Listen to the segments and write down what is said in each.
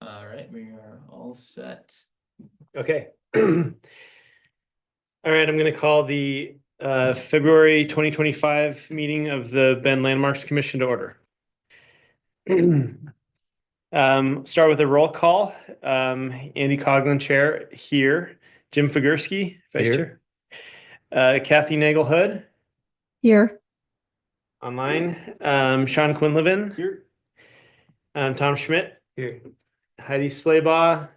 All right, we are all set. Okay. All right, I'm going to call the February 2025 meeting of the Bend Landmarks Commission to order. Start with a roll call. Andy Coughlin, chair, here. Jim Figursky, vice Here. chair. Kathy Nagelhood, Here. online. Sean Quinlivan, here. Tom Schmidt, Here. Heidi Slaybaugh.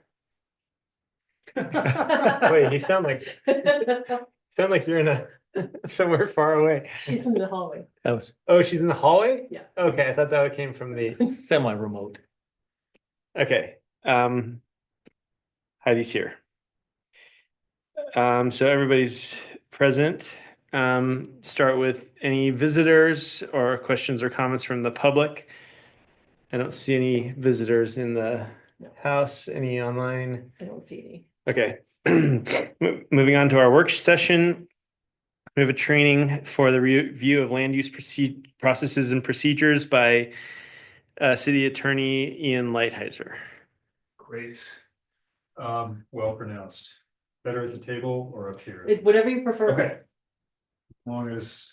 Wait, you sound like you're in somewhere far away. She's in the hallway. Oh, she's in the hallway? Yeah. Okay, I thought that came from the Semi-remote. okay. Heidi's here. So everybody's present. Start with any visitors or questions or comments from the public. I don't see any visitors in the house. Any online? I don't see any. Okay. Moving on to our work session. We have a training for the review of land use processes and procedures by City Attorney Ian Lighthizer. Great. Well pronounced. Better at the table or up here? Whatever you prefer. Okay. As long as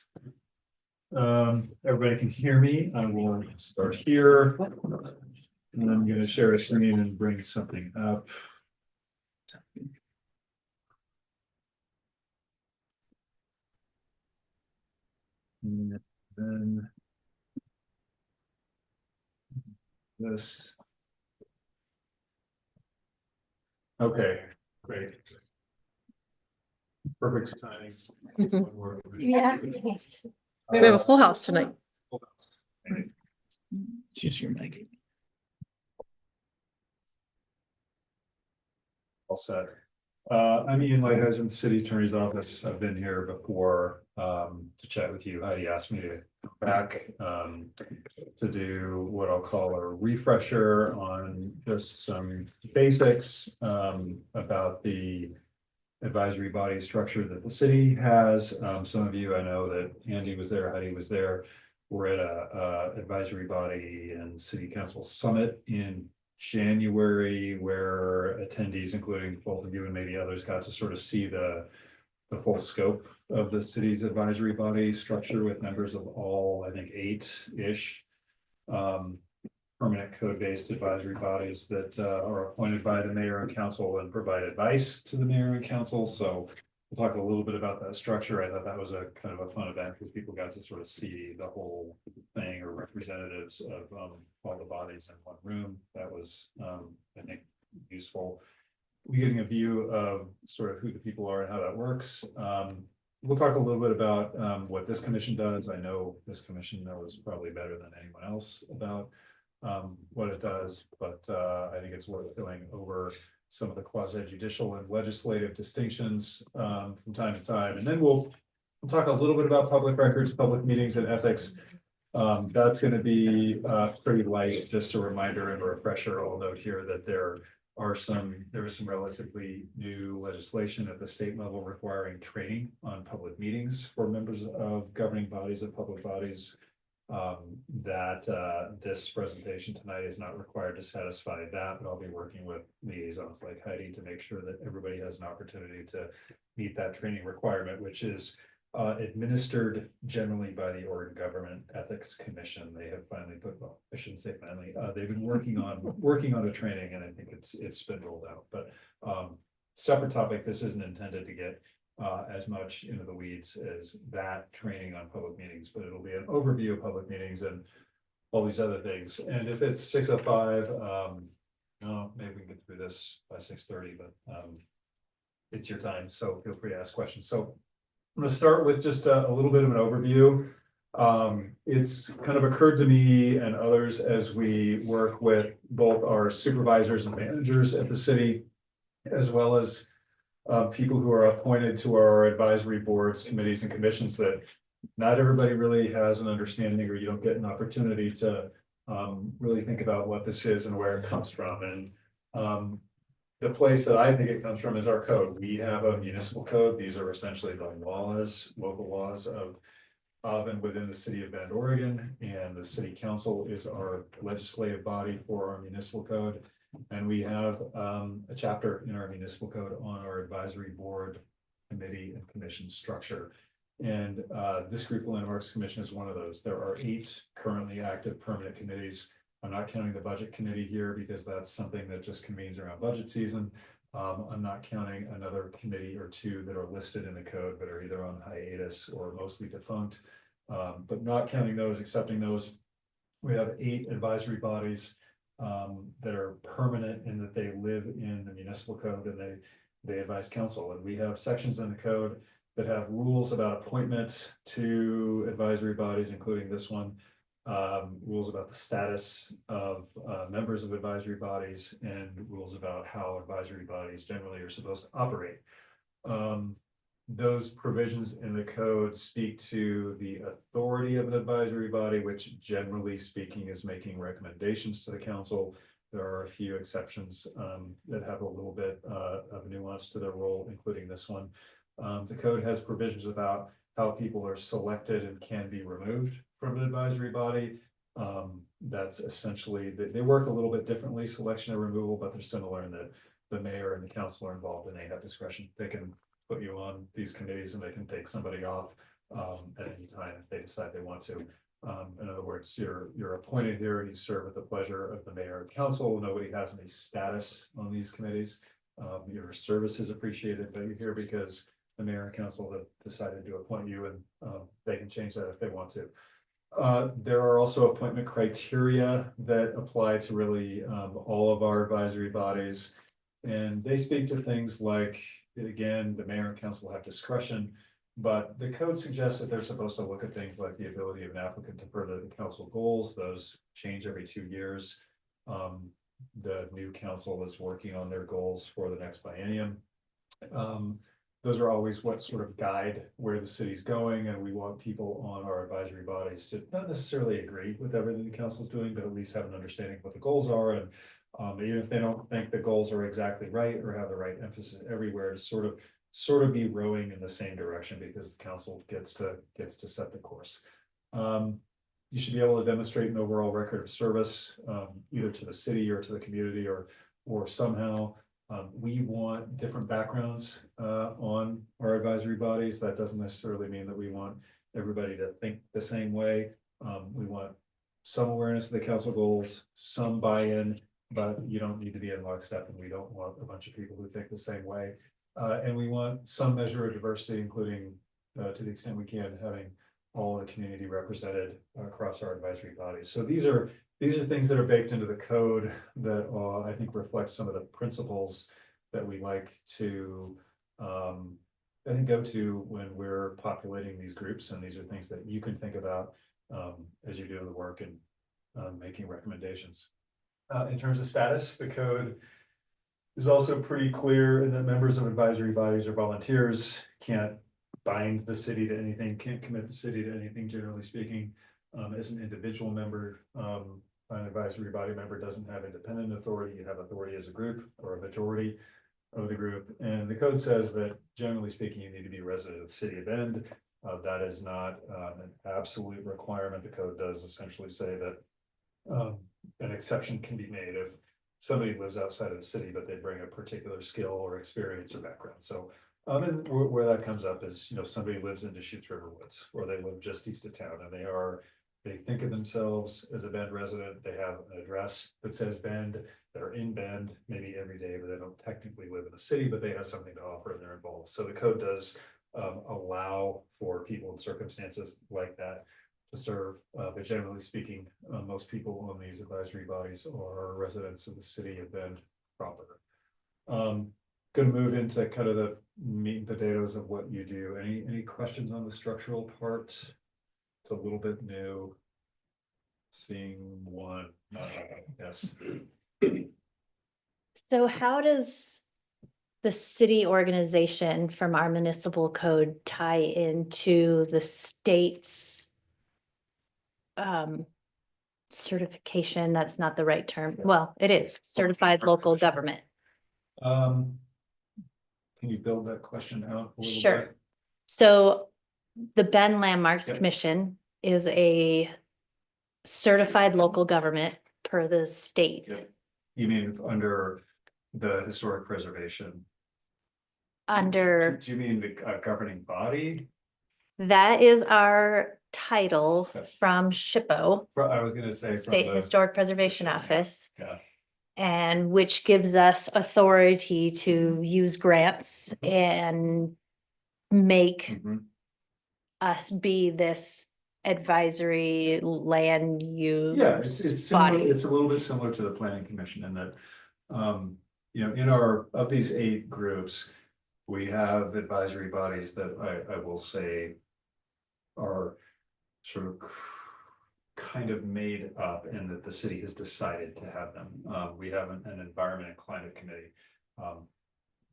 everybody can hear me, I will start here. And I'm going to share a screen and bring something up. And then this. Okay, great. Perfect timing. Yeah. We have a full house tonight. It's just your mic. All set. I'm Ian Lighthizer in the City Attorney's Office. I've been here before to chat with you. Heidi asked me to come back to do what I'll call a refresher on just some basics about the advisory body structure that the city has. Some of you, I know that Andy was there, Heidi was there. We're at a advisory body and city council summit in January, where attendees, including both of you and maybe others, got to sort of see the full scope of the city's advisory body structure with members of all, I think, 8-ish permanent code-based advisory bodies that are appointed by the mayor and council and provide advice to the mayor and council. So we'll talk a little bit about that structure. I thought that was a kind of a fun event because people got to sort of see the whole thing, or representatives of all the bodies in one room. That was, I think, useful. We're getting a view of sort of who the people are and how that works. We'll talk a little bit about what this commission does. I know this commission knows probably better than anyone else about what it does, but I think it's worth going over some of the quasi-judicial and legislative distinctions from time to time. And then we'll talk a little bit about public records, public meetings, and ethics. That's going to be pretty light. Just a reminder and a refresher. I'll note here that there is some relatively new legislation at the state level requiring training on public meetings for members of governing bodies and public bodies. This presentation tonight is not required to satisfy that, but I'll be working with liaisons like Heidi to make sure that everybody has an opportunity to meet that training requirement, which is administered generally by the Oregon Government Ethics Commission. They have finally put, well, I shouldn't say finally, they've been working on a training, and I think it's been rolled out. But separate topic, this isn't intended to get as much into the weeds as that training on public meetings, but it'll be an overview of public meetings and all these other things. And if it's 6:05, no, maybe we can get through this by 6:30, but it's your time, so feel free to ask questions. So I'm going to start with just a little bit of an overview. It's kind of occurred to me and others as we work with both our supervisors and managers at the city, as well as people who are appointed to our advisory boards, committees, and commissions, that not everybody really has an understanding, or you don't get an opportunity to really think about what this is and where it comes from. And the place that I think it comes from is our code. We have a municipal code. These are essentially the laws, local laws of and within the city of Bend, Oregon, and the city council is our legislative body for our municipal code. And we have a chapter in our municipal code on our advisory board, committee and commission structure. And this group landmarks commission is one of those. There are 8 currently active permanent committees. I'm not counting the budget committee here because that's something that just convenes around budget season. I'm not counting another committee or 2 that are listed in the code, but are either on hiatus or mostly defunct. But not counting those, accepting those, we have 8 advisory bodies that are permanent in that they live in the municipal code and they advise council. And we have sections in the code that have rules about appointments to advisory bodies, including this one. Rules about the status of members of advisory bodies and rules about how advisory bodies generally are supposed to operate. Those provisions in the code speak to the authority of an advisory body, which generally speaking is making recommendations to the council. There are a few exceptions that have a little bit of nuance to their role, including this one. The code has provisions about how people are selected and can be removed from an advisory body. That's essentially, they work a little bit differently, selection and removal, but they're similar in that the mayor and the council are involved and they have discretion. They can put you on these committees and they can take somebody off at any time if they decide they want to. In other words, you're appointed here and you serve at the pleasure of the mayor and council. Nobody has any status on these committees. Your service is appreciated, but you're here because the mayor and council have decided to appoint you, and they can change that if they want to. There are also appointment criteria that apply to really all of our advisory bodies. And they speak to things like, again, the mayor and council have discretion, but the code suggests that they're supposed to look at things like the ability of an applicant to further the council goals. Those change every 2 years. The new council is working on their goals for the next biennium. Those are always what sort of guide where the city's going, and we want people on our advisory bodies to not necessarily agree with everything the council's doing, but at least have an understanding of what the goals are. And even if they don't think the goals are exactly right or have the right emphasis everywhere, to sort of be rowing in the same direction, because the council gets to set the course. You should be able to demonstrate an overall record of service, either to the city or to the community, or somehow. We want different backgrounds on our advisory bodies. That doesn't necessarily mean that we want everybody to think the same way. We want some awareness of the council goals, some buy-in, but you don't need to be in lockstep, and we don't want a bunch of people who think the same way. And we want some measure of diversity, including to the extent we can, having all the community represented across our advisory bodies. So these are things that are baked into the code that I think reflect some of the principles that we like to I think go to when we're populating these groups. And these are things that you can think about as you do the work and making recommendations. In terms of status, the code is also pretty clear in that members of advisory bodies or volunteers can't bind the city to anything, can't commit the city to anything, generally speaking. As an individual member, an advisory body member doesn't have independent authority. You have authority as a group or a majority of the group. And the code says that, generally speaking, you need to be a resident of the city of Bend. That is not an absolute requirement. The code does essentially say that an exception can be made if somebody lives outside of the city, but they bring a particular skill or experience or background. So and where that comes up is, somebody lives in Deschutes River Woods, or they live just east of town, and they think of themselves as a Bend resident. They have an address that says Bend. They're in Bend maybe every day, but they don't technically live in the city, but they have something to offer and they're involved. So the code does allow for people in circumstances like that to serve. But generally speaking, most people on these advisory bodies are residents of the city of Bend proper. Going to move into kind of the meat and potatoes of what you do. Any questions on the structural part? It's a little bit new. Seeing one. Yes. So how does the city organization from our municipal code tie into the state's certification? That's not the right term. Well, it is certified local government. Can you build that question out a little Sure. bit? So the Bend Landmarks Yep. Commission is a certified local government per the state. Yep. You mean under the historic preservation? Under, Do you mean the governing body? that is our title from SHPO, I was gonna say the from State the, Historic Preservation Office. yeah, And which gives us authority to use grants and make mhm. us be this advisory land Yeah, it's use similar, body. it's a little bit similar to the planning commission in that, you know, in our, of these 8 groups. We have advisory bodies that I will say are sort of kind of made up and that the city has decided to have them. We have an environment and climate committee.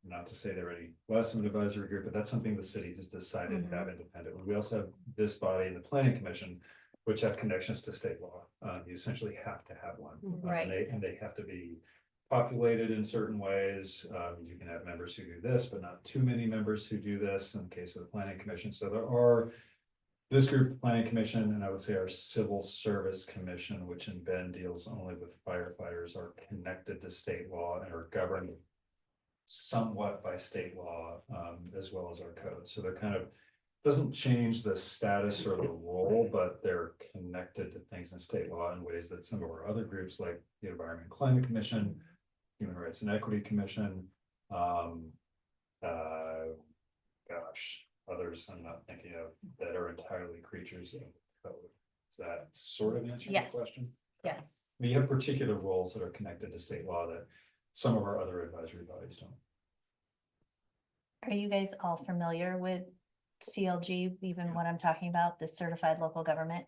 Not to say they're any less of an advisory group, but that's something the city has decided to have independently. We also have this body and the planning commission, which have connections to state law. You essentially have to have one. Right. And they have to be populated in certain ways. You can have members who do this, but not too many members who do this in the case of the planning commission. So there are this group, the planning commission, and I would say our civil service commission, which in Bend deals only with firefighters, are connected to state law and are governed somewhat by state law, as well as our code. So they're kind of, doesn't change the status or the role, but they're connected to things in state law in ways that some of our other groups, like the Environment and Climate Commission, Human Rights and Equity Commission, others I'm not thinking of that are entirely creatures of code. Does that sort of answer your Yes. question? Yes. We have particular roles that are connected to state law that some of our other advisory bodies don't. Are you guys all familiar with CLG, even what I'm talking about, the certified local government?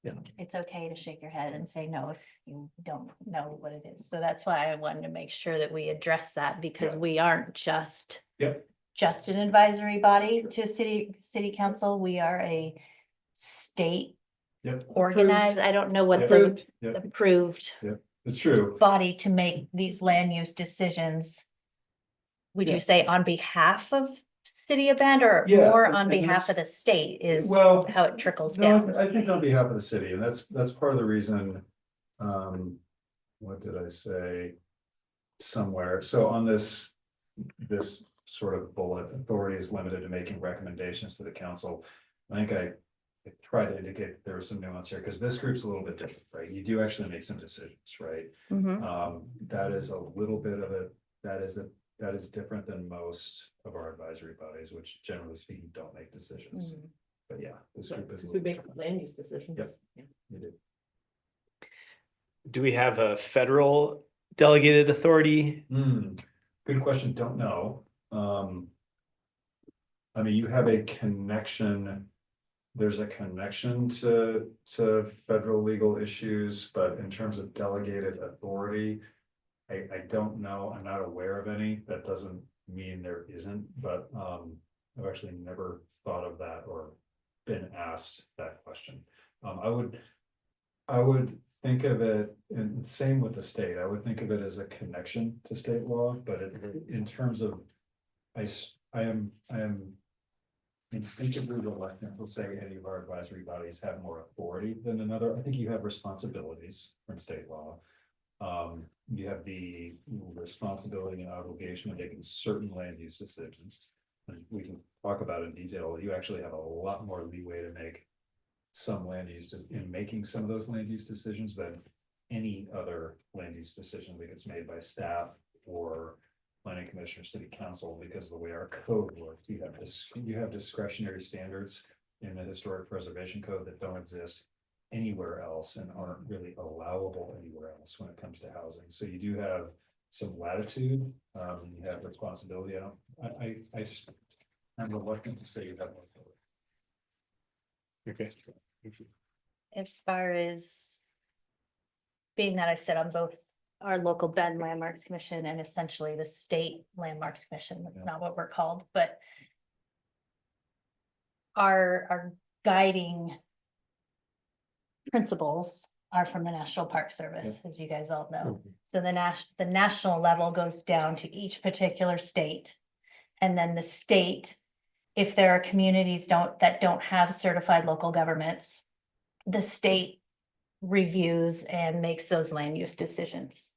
Yeah. It's okay to shake your head and say no if you don't know what it is. So that's why I wanted to make sure that we address that, because Yeah. we aren't just Yep. just an advisory body to city council. We are a state Yep. organized, I don't know what the Approved. Yep. approved It's true. body to make these land use decisions. Would Yeah. you say on behalf of City of Bend, or Yeah, more and- on and behalf of the that's- state is Well, how it trickles no, down? I think on behalf of the city, and that's part of the reason. What did I say? Somewhere, so on this sort of bullet, authority is limited to making recommendations to the council. I think I tried to indicate that there was some nuance here, because this group's a little bit different, right? You do actually make some decisions, right? That is a little bit of it, that is different than most of our advisory bodies, which generally speaking don't make decisions. But yeah, this group is. a Because we little make different. land use decisions. Yep. Yeah. You do. Do we have a federal delegated authority? Good question, don't know. I mean, you have a connection. There's a connection to federal legal issues, but in terms of delegated authority. I don't know, I'm not aware of any. That doesn't mean there isn't, but I've actually never thought of that or been asked that question. I would think of it, and same with the state, I would think of it as a connection to state law, but in terms of. I am instinctively reluctant to say any of our advisory bodies have more authority than another. I think you have responsibilities from state law. You have the responsibility and obligation of making certain land use decisions. And we can talk about in detail, you actually have a lot more leeway to make some land use in making some of those land use decisions than any other land use decision that gets made by staff or planning commission or city council, because of the way our code works. You have discretionary standards in the historic preservation code that don't exist anywhere else and aren't really allowable anywhere else when it comes to housing. So you do have some latitude, you have responsibility. I'm reluctant to say you have more authority. Okay. As far as being that I sit on both our local Bend Landmarks Commission and essentially the state Landmarks Commission, that's Yeah. not what we're called, but our guiding principles are from the National Park Service, as you guys all know. So the national level goes down to each particular state. And then the state, if there are communities that don't have certified local governments, the state reviews and makes those land use decisions.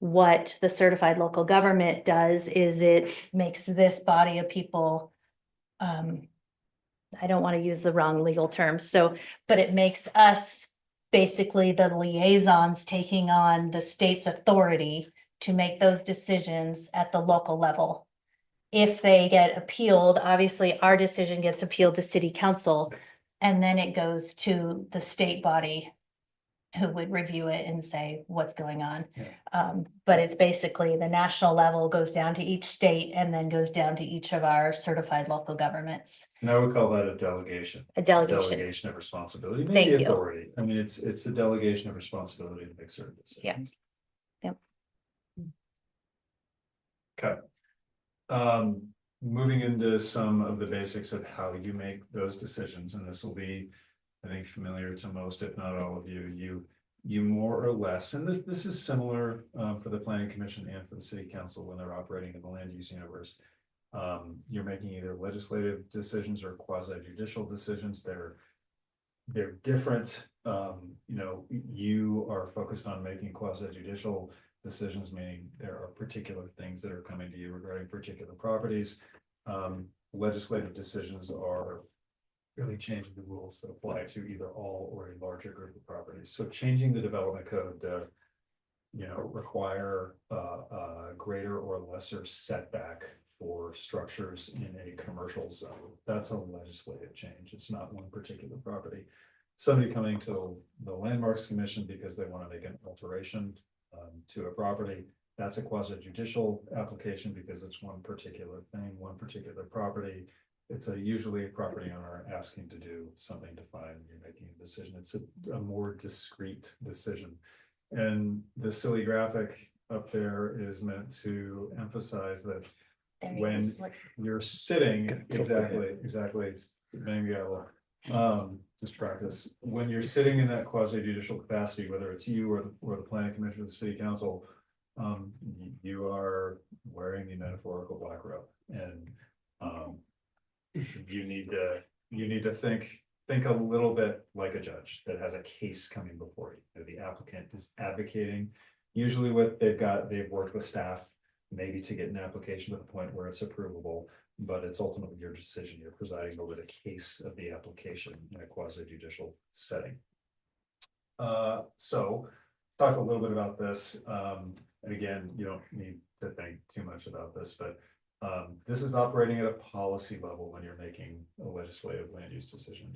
what the certified local government does is it makes this body of people, I don't want to use the wrong legal terms, so, but it makes us basically the liaisons taking on the state's authority to make those decisions at the local level. If they get appealed, obviously our decision gets appealed to city council, and then it goes to the state body who would review it and say what's going on. But it's basically the national level goes down to each state and then goes down to each of our certified local governments. And I would call that a delegation. A delegation. Delegation of responsibility, Thank maybe you. authority. I mean, it's a delegation of responsibility to make certain decisions. Yep. Okay. Moving into some of the basics of how you make those decisions, and this will be, I think, familiar to most, if not all of you. You more or less, and this is similar for the planning commission and for the city council when they're operating in the land use universe. You're making either legislative decisions or quasi-judicial decisions. They're different. You are focused on making quasi-judicial decisions, meaning there are particular things that are coming to you regarding particular properties. Legislative decisions are really changing the rules that apply to either all or a larger group of properties. So changing the development code to, require a greater or lesser setback for structures in a commercial zone. That's a legislative change. It's not one particular property. Somebody coming to the Landmarks Commission because they want to make an alteration to a property, that's a quasi-judicial application because it's one particular thing, one particular property. It's usually a property owner asking to do something defined. You're making a decision. It's a more discrete decision. And the silly graphic up there is meant to emphasize that when you're sitting, exactly, mango, just practice. When you're sitting in that quasi-judicial capacity, whether it's you or the planning commission or the city council, you are wearing the metaphorical black robe, and you need to think a little bit like a judge that has a case coming before you. The applicant is advocating, usually they've worked with staff maybe to get an application to the point where it's approvable, but it's ultimately your decision. You're presiding over the case of the application in a quasi-judicial setting. So talk a little bit about this. And again, you don't need to think too much about this, but this is operating at a policy level when you're making a legislative land use decision.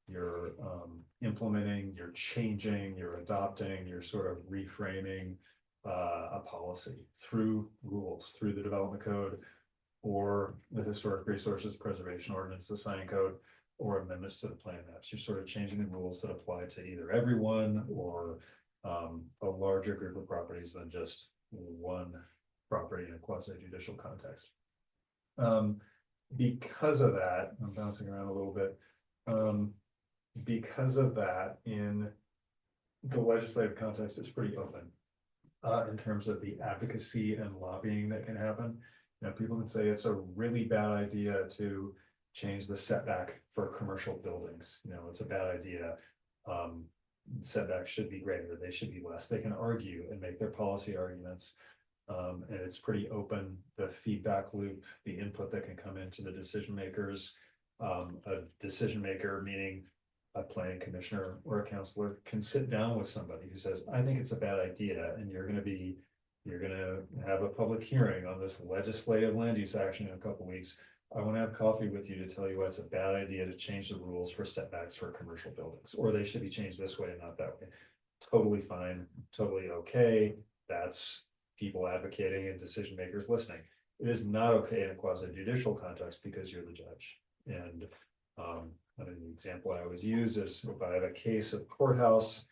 You're implementing, you're changing, you're adopting, you're sort of reframing a policy through rules, through the development code, or the historic resources preservation ordinance, the sign code, or amendments to the plan maps. You're sort of changing the rules that apply to either everyone or a larger group of properties than just one property in a quasi-judicial context. Because of that, I'm bouncing around a little bit. Because of that, in the legislative context, it's pretty open in terms of the advocacy and lobbying that can happen. People can say it's a really bad idea to change the setback for commercial buildings. It's a bad idea. Setbacks should be greater, they should be less. They can argue and make their policy arguments. And it's pretty open, the feedback loop, the input that can come into the decision makers. A decision maker, meaning a planning commissioner or a counselor, can sit down with somebody who says, I think it's a bad idea, and you're going to have a public hearing on this legislative land use action in a couple of weeks. I want to have coffee with you to tell you why it's a bad idea to change the rules for setbacks for commercial buildings, or they should be changed this way and not that way. Totally fine, totally okay. That's people advocating and decision makers listening. It is not okay in a quasi-judicial context because you're the judge. And an example I always use is if I have a case at the courthouse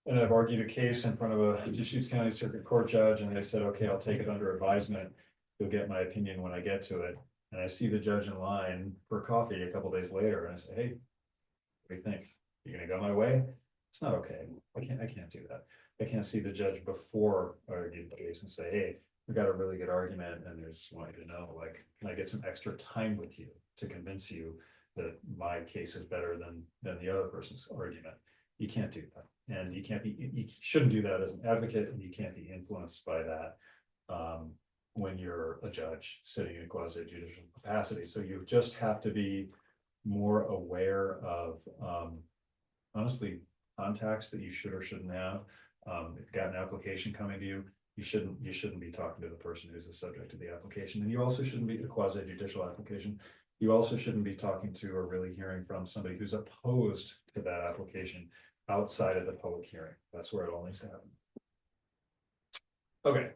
and I've argued a case in front of a Deschutes County Circuit Court judge, and they said, okay, I'll take it under advisement. You'll get my opinion when I get to it. And I see the judge in line for coffee a couple days later, and I say, hey, what do you think? You're gonna go my way? It's not okay. I can't do that. I can't see the judge before I argue the case and say, hey, we got a really good argument, and I just want you to know, like, can I get some extra time with you to convince you that my case is better than the other person's argument? You can't do that. And you shouldn't do that as an advocate, and you can't be influenced by that. When you're a judge sitting in a quasi-judicial capacity. So you just have to be more aware of, honestly, contacts that you should or shouldn't have. If you've got an application coming to you, you shouldn't be talking to the person who's the subject of the application. And you also shouldn't be the quasi-judicial application. You also shouldn't be talking to or really hearing from somebody who's opposed to that application outside of the public hearing. That's where it all needs to happen. Okay.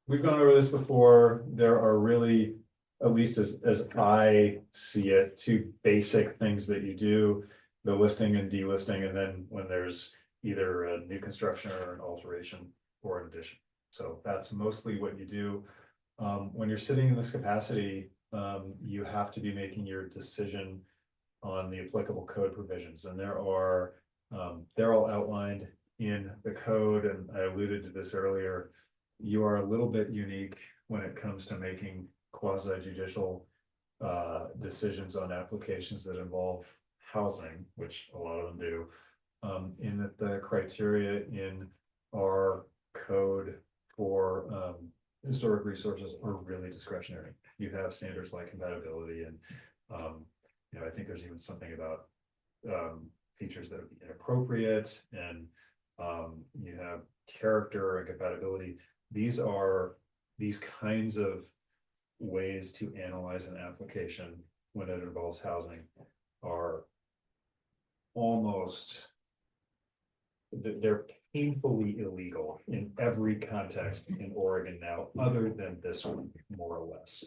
We've gone over this before. There are really, at least as I see it, two basic things that you do: the listing and delisting, and then when there's either a new construction or an alteration or an addition. So that's mostly what you do. When you're sitting in this capacity, you have to be making your decision on the applicable code provisions, and they're all outlined in the code, and I alluded to this earlier. You are a little bit unique when it comes to making quasi-judicial decisions on applications that involve housing, which a lot of them do, in that the criteria in our code for historic resources are really discretionary. You have standards like compatibility, and I think there's even something about features that would be inappropriate, and you have character and compatibility. These kinds of ways to analyze an application when it involves housing are they're painfully illegal in every context in Oregon now, other than this one, more or less.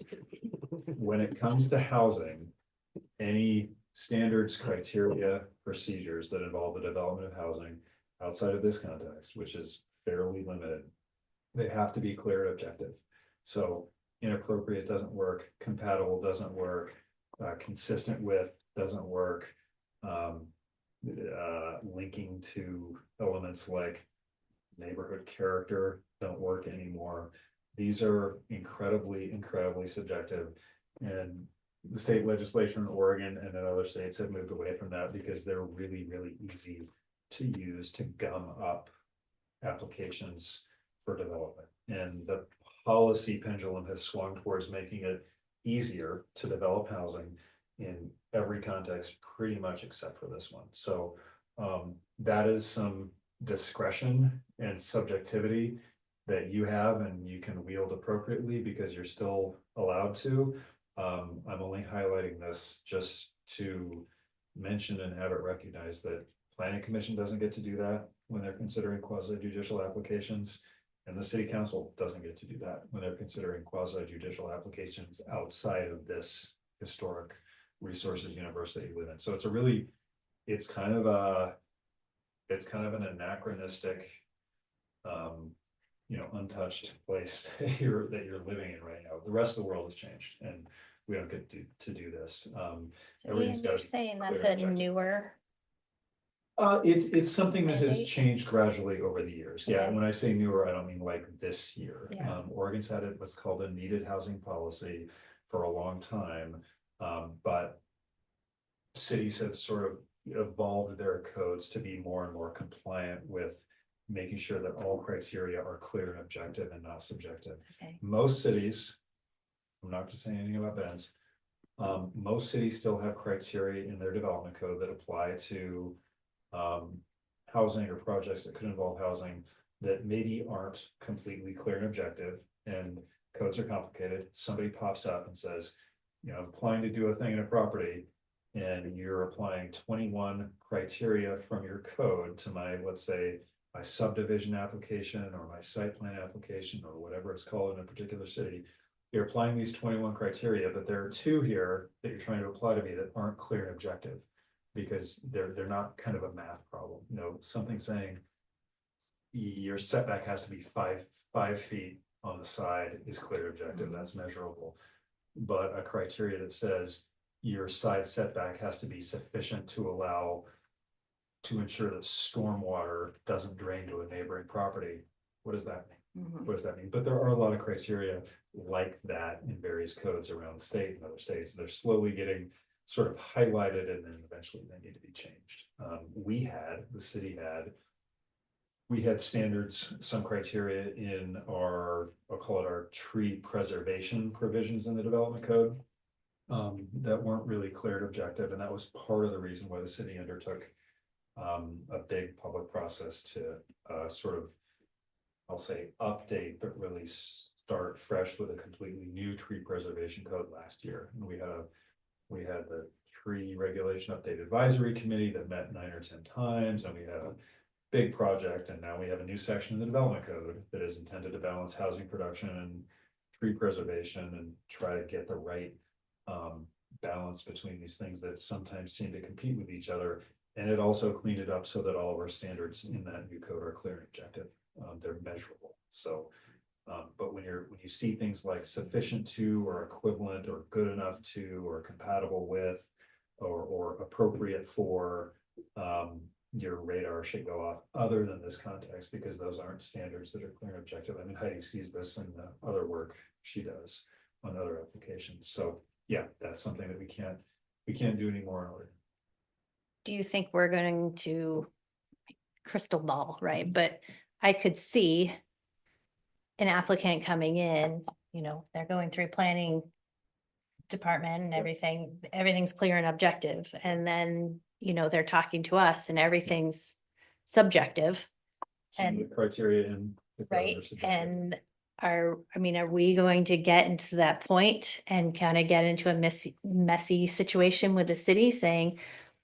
When it comes to housing, any standards, criteria, procedures that involve the development of housing outside of this context, which is fairly limited, they have to be clear and objective. So inappropriate doesn't work, compatible doesn't work, consistent with doesn't work, linking to elements like neighborhood character don't work anymore. These are incredibly subjective, and the state legislature in Oregon and in other states have moved away from that because they're really easy to use to gum up applications for development. And the policy pendulum has swung towards making it easier to develop housing in every context, pretty much except for this one. So that is some discretion and subjectivity that you have, and you can wield appropriately because you're still allowed to. I'm only highlighting this just to mention and have it recognized that Planning Commission doesn't get to do that when they're considering quasi-judicial applications, and the City Council doesn't get to do that when they're considering quasi-judicial applications outside of this historic resources universe that you live in. So it's kind of an anachronistic, untouched place that you're living in right now. The rest of the world has changed, and we don't get to do this. So Everything's Ian, got you're to be saying clear that's and a objective. newer, It's something that has mandate? changed gradually over the years. Yeah, Okay. and when I say newer, I don't mean like this year. Yeah. Oregon's had what's called a needed housing policy for a long time, but cities have sort of evolved their codes to be more and more compliant with making sure that all criteria are clear and objective and not subjective. okay, Most cities, I'm not just saying anything about Bend, most cities still have criteria in their development code that apply to housing or projects that could involve housing that maybe aren't completely clear and objective, and codes are complicated. Somebody pops up and says, I'm applying to do a thing in a property, and you're applying 21 criteria from your code to my, let's say, my subdivision application or my site plan application or whatever it's called in a particular city. You're applying these 21 criteria, but there are two here that you're trying to apply to me that aren't clear and objective, because they're not kind of a math problem. Something saying your setback has to be five feet on the side is clear and objective, that's measurable. But a criteria that says your side setback has to be sufficient to ensure that stormwater doesn't drain to a neighboring property. What does that mean? What does that mean? But there are a lot of criteria like that in various codes around the state and other states. They're slowly getting sort of highlighted and then eventually they need to be changed. The city had standards, some criteria in our, I'll call it our tree preservation provisions in the development code. That weren't really clear and objective, and that was part of the reason why the city undertook a big public process to sort of, I'll say, update, but really start fresh with a completely new tree preservation code last year. And we had the tree regulation update advisory committee that met 9 or 10 times, and we had a big project, and now we have a new section in the development code that is intended to balance housing production and tree preservation and try to get the right balance between these things that sometimes seem to compete with each other. And it also cleaned it up so that all of our standards in that new code are clear and objective. They're measurable. So, but when you see things like sufficient to, or equivalent, or good enough to, or compatible with, or appropriate for, your radar should go off other than this context, because those aren't standards that are clear and objective. I mean, Heidi sees this in the other work she does on other applications. So yeah, that's something that we can't do anymore in order. Do you think we're going to crystal ball, right? But I could see an applicant coming in, they're going through planning department and everything's clear and objective. And then, they're talking to us and everything's subjective. Some of And the criteria in the code right, are subjective. and are we going to get into that point and kind of get into a messy situation with the city saying,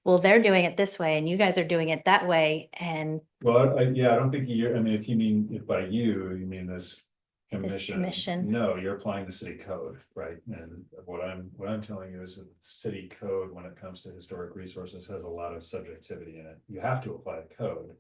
well, they're doing it this way and you guys are doing it that way, and Well, I don't think I mean, if you mean it by you mean this commission. commission. No, you're applying the city code, right? And what I'm telling you is that the city code, when it comes to historic resources, has a lot of subjectivity in it. You have to apply the code.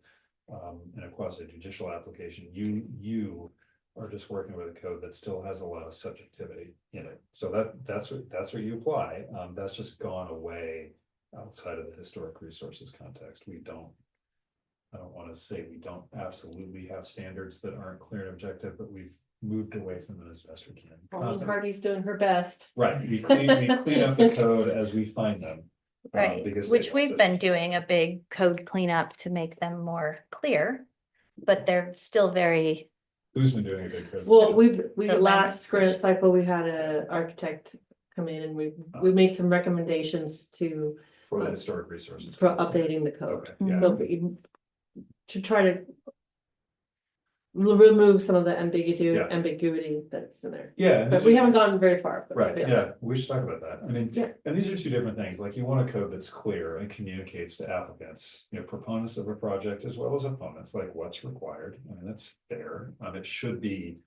In a quasi-judicial application, you are just working with a code that still has a lot of subjectivity in it. So that's what you apply. That's just gone away outside of the historic resources context. I don't want to say we don't absolutely have standards that aren't clear and objective, but we've moved away from them as best we can. One Constantly. party's doing her best. Right, we clean up the code as we find them. Right, because which they- we've been doing a big code cleanup to make them more clear, but they're still very, Who's been doing a good code? Well, we The last grant language. cycle, we had an architect come in and we made some recommendations For the historic resources. for updating the code. Okay, yeah. So to try to remove some of the Yeah. ambiguity that's in there. Yeah. But we haven't gotten very far. but Right, yeah, we should talk about that. I mean, Yeah. and these are two different things. Like, you want a code that's clear and communicates to applicants, proponents of a project as well as opponents, like what's required. I mean, that's fair. It should be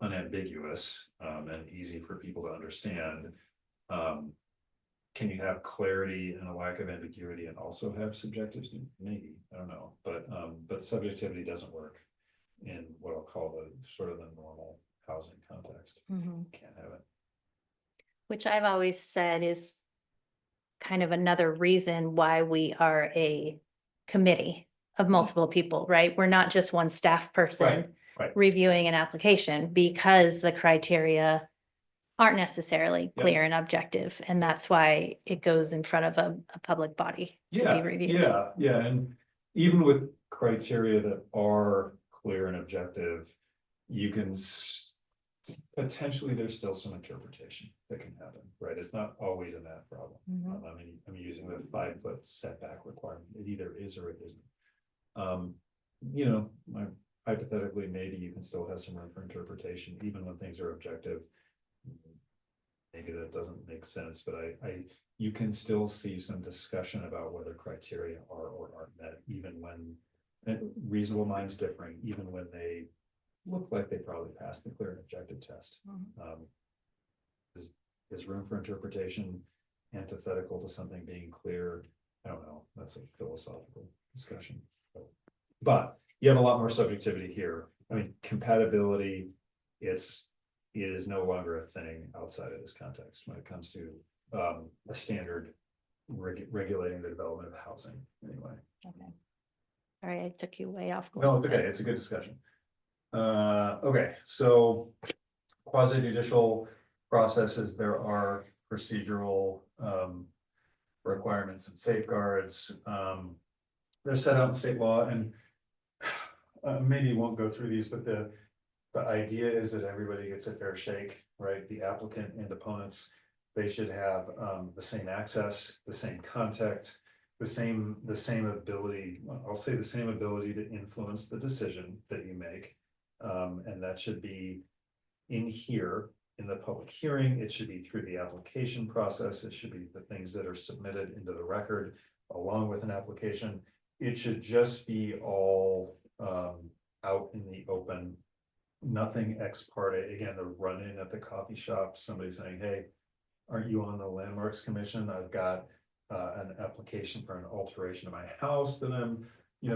unambiguous, and easy for people to understand. Can you have clarity and a lack of ambiguity and also have subjectivity? Maybe, I don't know, but subjectivity doesn't work in what I'll call the sort of the normal housing context. Can't have it. which I've always said is kind of another reason why we are a committee of multiple people, right? We're not just one staff person right. reviewing an application, because the criteria aren't necessarily Yeah. clear and objective, and that's why it goes in front of a public body to be reviewed. Yeah, and even with criteria that are clear and objective, you can potentially, there's still some interpretation that can happen, right? It's not always a math problem. Mhm. I'm using the 5-foot setback requirement. It either is or it isn't. Hypothetically, maybe you can still have some room for interpretation, even when things are objective. Maybe that doesn't make sense, but you can still see some discussion about whether criteria are or aren't met, even when reasonable minds differing, even when they look like they probably passed the clear and objective test. Is room for interpretation antithetical to something being clear? I don't know. That's a philosophical discussion. But you have a lot more subjectivity here. I mean, compatibility, it is no longer a thing outside of this context when it comes to a standard regulating the development of housing anyway. Okay. All right, I took you way off. No, it's okay. It's a good discussion. Okay, so quasi-judicial processes, there are procedural requirements and safeguards. They're set out in state law, and maybe won't go through these, but the idea is that everybody gets a fair shake, right? The applicant and opponents, they should have the same access, the same contact, the same ability, I'll say the same ability to influence the decision that you make. And that should be in here in the public hearing. It should be through the application process. It should be the things that are submitted into the record along with an application. It should just be all out in the open. Nothing ex parte. Again, the run-in at the coffee shop, somebody saying, hey, aren't you on the Landmarks Commission? I've got an application for an alteration of my house that I'm,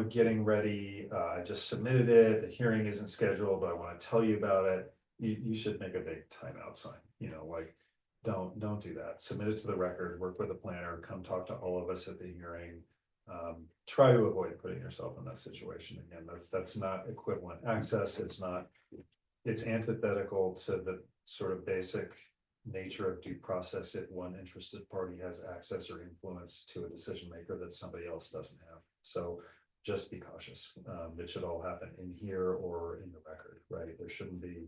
getting ready. I just submitted it. The hearing isn't scheduled, but I want to tell you about it. You should make a big timeout sign, like don't do that. Submit it to the record, work with a planner, come talk to all of us at the hearing. Try to avoid putting yourself in that situation again. That's not equivalent access. It's antithetical to the sort of basic nature of due process if one interested party has access or influence to a decision maker that somebody else doesn't have. So just be cautious. It should all happen in here or in the record, right? There shouldn't be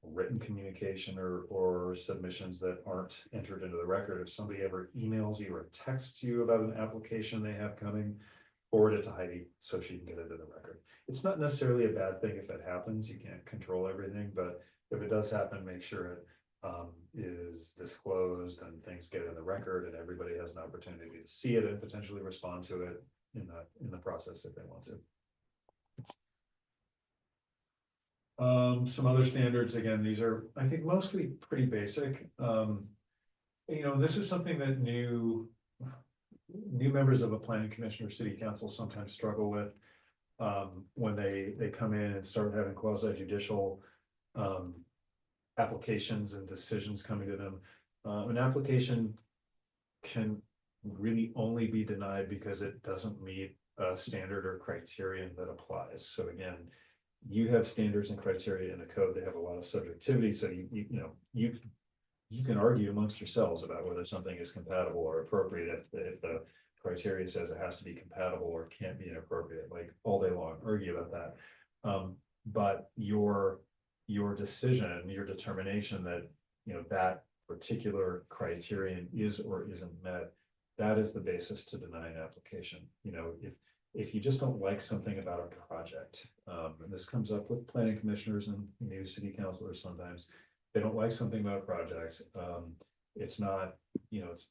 written communication or submissions that aren't entered into the record. If somebody ever emails you or texts you about an application they have coming, forward it to Heidi so she can get it in the record. It's not necessarily a bad thing if it happens. You can't control everything, but if it does happen, make sure it is disclosed and things get in the record and everybody has an opportunity to see it and potentially respond to it in the process if they want to. Some other standards, again, these are, I think, mostly pretty basic. This is something that new members of a planning commission or city council sometimes struggle with when they come in and start having quasi-judicial applications and decisions coming to them. An application can really only be denied because it doesn't meet a standard or criterion that applies. So again, you have standards and criteria in the code. They have a lot of subjectivity. So you can argue amongst yourselves about whether something is compatible or appropriate if the criteria says it has to be compatible or can't be inappropriate, like all day long, argue about that. But your decision, your determination that that particular criterion is or isn't met, that is the basis to deny an application. If you just don't like something about a project, and this comes up with planning commissioners and new city councilors sometimes, they don't like something about a project. It's not, it's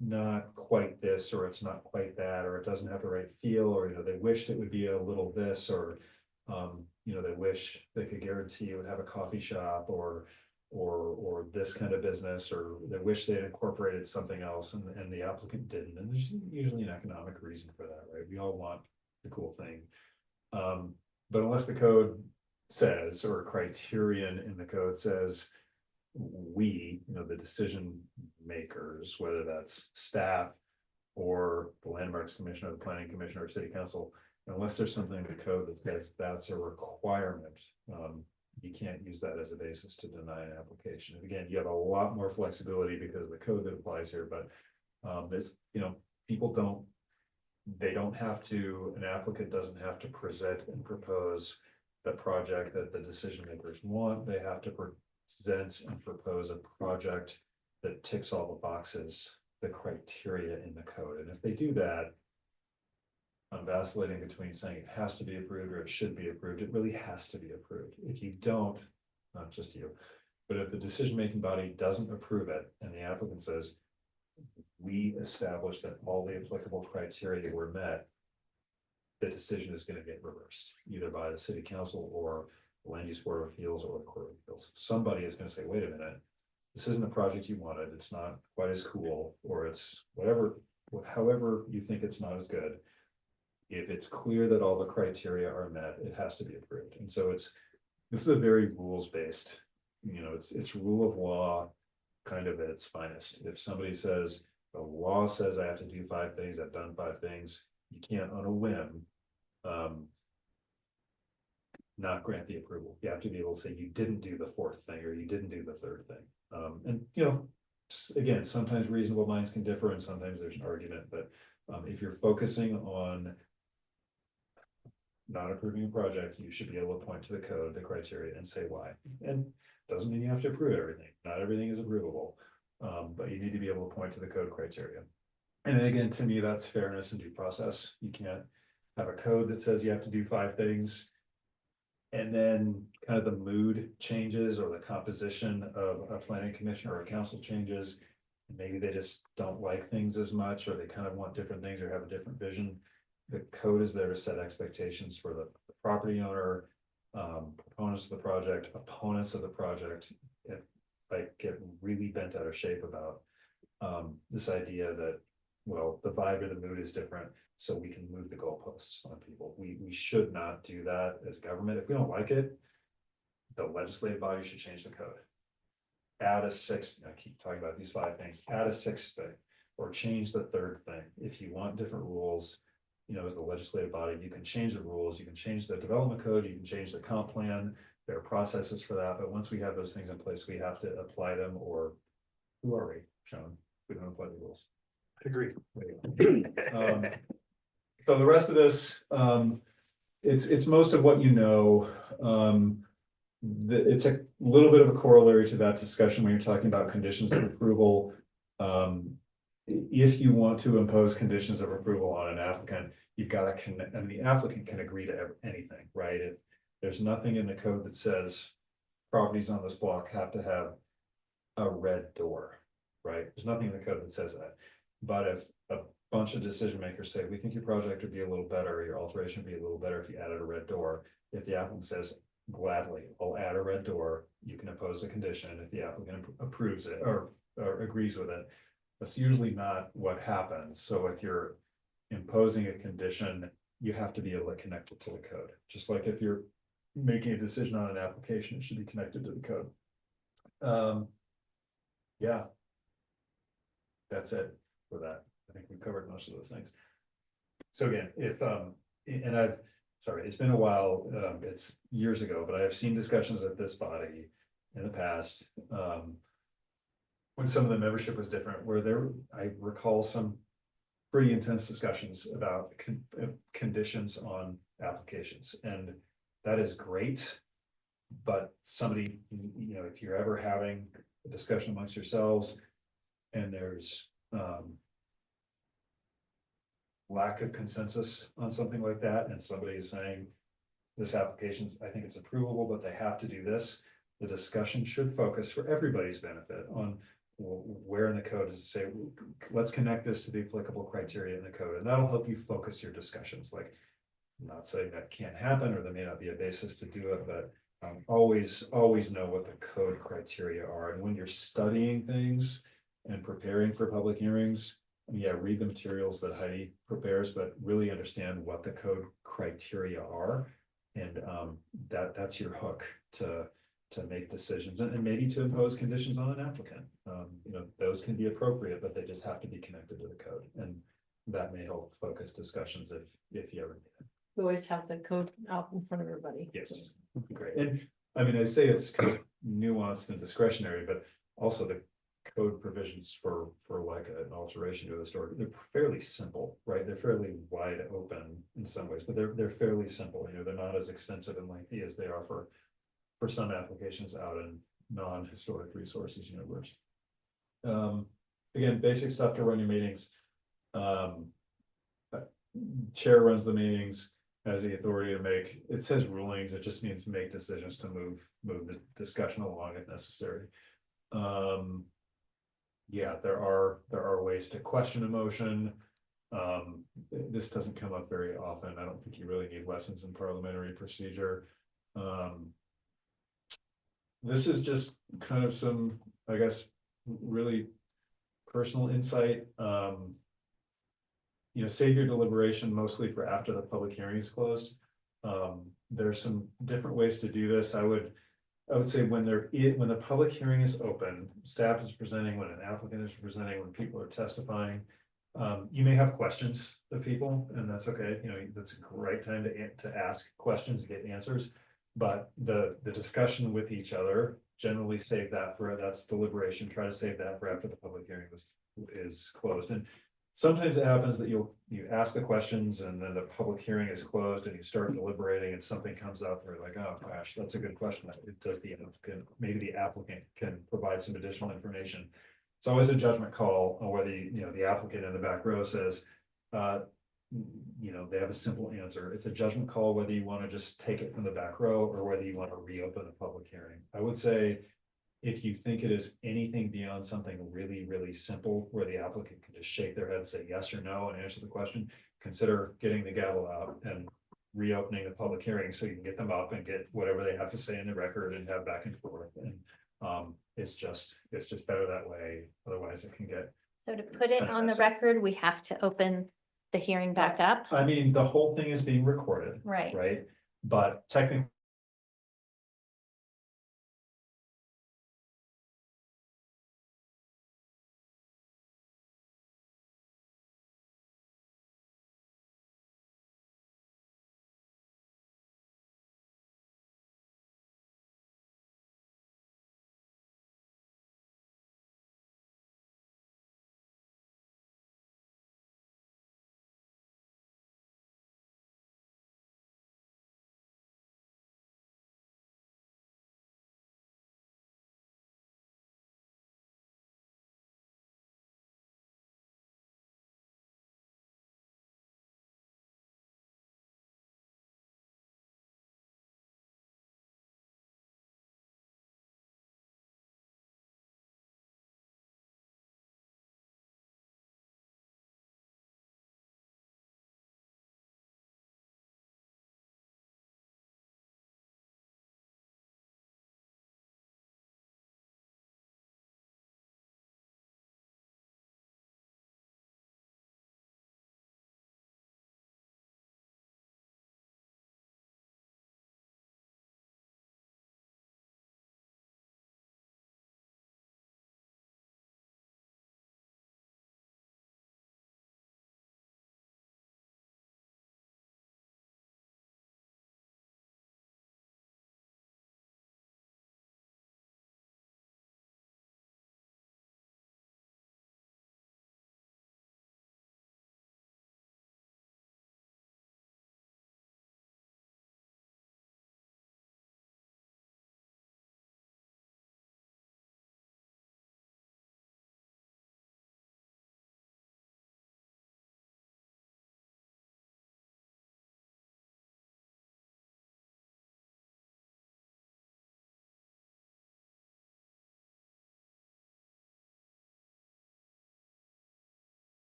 not quite this, or it's not quite that, or it doesn't have the right feel, or they wished it would be a little this, or they wish they could guarantee it would have a coffee shop or this kind of business, or they wish they had incorporated something else and the applicant didn't. And there's usually an economic reason for that, right? We all want the cool thing. But unless the code says, or a criterion in the code says, we, the decision makers, whether that's staff or the Landmarks Commission or the Planning Commission or City Council, unless there's something in the code that says that's a requirement, you can't use that as a basis to deny an application. And again, you have a lot more flexibility because of the code that applies here, but there's, people don't have to, an applicant doesn't have to present and propose the project that the decision makers want. They have to present and propose a project that ticks all the boxes, the criteria in the code. And if they do that, I'm vacillating between saying it has to be approved or it should be approved. It really has to be approved. If you don't, not just you, but if the decision-making body doesn't approve it and the applicant says, we established that all the applicable criteria were met, the decision is going to get reversed, either by the city council or the land use board of appeals or the court of appeals. Somebody is going to say, wait a minute, this isn't the project you wanted. It's not quite as cool, or it's whatever, however you think it's not as good. If it's clear that all the criteria are met, it has to be approved. And so this is a very rules-based, it's rule of law kind of at its finest. If somebody says, the law says I have to do 5 things, I've done 5 things, you can't on a whim not grant the approval. You have to be able to say you didn't do the 4th thing or you didn't do the 3rd thing. And again, sometimes reasonable minds can differ and sometimes there's an argument, but if you're focusing on not approving a project, you should be able to point to the code, the criteria, and say why. And doesn't mean you have to approve everything. Not everything is approvable, but you need to be able to point to the code criteria. And again, to me, that's fairness and due process. You can't have a code that says you have to do 5 things, and then kind of the mood changes or the composition of a planning commission or a council changes. Maybe they just don't like things as much, or they kind of want different things or have a different vision. The code is there to set expectations for the property owner, proponents of the project, opponents of the project. If like get really bent out of shape about this idea that, well, the vibe or the mood is different, so we can move the goalposts on people. We should not do that as government. If we don't like it, the legislative body should change the code. Add a 6th, I keep talking about these 5 things, add a 6th thing, or change the 3rd thing. If you want different rules, as the legislative body, you can change the rules, you can change the development code, you can change the comp plan. There are processes for that, but once we have those things in place, we have to apply them, or who are we, Sean? We don't apply the rules. Agree. So the rest of this, it's most of what you know. It's a little bit of a corollary to that discussion when you're talking about conditions of approval. If you want to impose conditions of approval on an applicant, you've got to the applicant can agree to anything, right? If there's nothing in the code that says properties on this block have to have a red door, right? There's nothing in the code that says that. But if a bunch of decision makers say, we think your project would be a little better, your alteration would be a little better if you added a red door. If the applicant says, gladly, I'll add a red door, you can impose a condition if the applicant approves it or agrees with it. That's usually not what happens. So if you're imposing a condition, you have to be able to connect it to the code. Just like if you're making a decision on an application, it should be connected to the code. Yeah. That's it for that. I think we covered most of those things. So again, if it's been a while, it's years ago, but I have seen discussions at this body in the past, when some of the membership was different, where I recall some pretty intense discussions about conditions on applications, and that is great. But somebody, if you're ever having a discussion amongst yourselves and there's lack of consensus on something like that, and somebody is saying this application, I think it's approvable, but they have to do this, the discussion should focus for everybody's benefit on where in the code does it say, let's connect this to the applicable criteria in the code, and that'll help you focus your discussions. Like, I'm not saying that can't happen or there may not be a basis to do it, but always know what the code criteria are. And when you're studying things and preparing for public hearings, read the materials that Heidi prepares, but really understand what the code criteria are, and that's your hook to make decisions and maybe to impose conditions on an applicant. Those can be appropriate, but they just have to be connected to the code, and that may help focus discussions if you ever need it. We always have the code out in front of everybody. Yes, great. And I say it's kind of nuanced and discretionary, but also the code provisions for like an alteration to a store, they're fairly simple, right? They're fairly wide open in some ways, but they're fairly simple. They're not as extensive and lengthy as they are for some applications out in non-historic resources universe. Again, basic stuff to run your meetings. Chair runs the meetings, has the authority to make, it says rulings, it just means make decisions to move the discussion along if necessary. There are ways to question a motion. This doesn't come up very often. I don't think you really need lessons in parliamentary procedure. This is just kind of some, I guess, really personal insight. Save your deliberation mostly for after the public hearing is closed. There's some different ways to do this. I would say when the public hearing is open, staff is presenting, when an applicant is presenting, when people are testifying, you may have questions of people, and that's okay. That's a great time to ask questions, get answers. But the discussion with each other, generally save that for, that's deliberation, try to save that for after the public hearing is closed. And sometimes it happens that you ask the questions and then the public hearing is closed and you start deliberating and something comes up and you're like, oh gosh, that's a good question. Does the applicant, maybe the applicant can provide some additional information. It's always a judgment call on whether, the applicant in the back row says, they have a simple answer. It's a judgment call whether you want to just take it from the back row or whether you want to reopen the public hearing. I would say if you think it is anything beyond something really, really simple where the applicant can just shake their head and say yes or no and answer the question, consider getting the gavel out and reopening the public hearing so you can get them up and get whatever they have to say in the record and have back and forth. And it's just better that way. Otherwise it can get. So to put it on the record, we have to open the hearing back up. I mean, the whole thing is being recorded. Right. Right, but technically.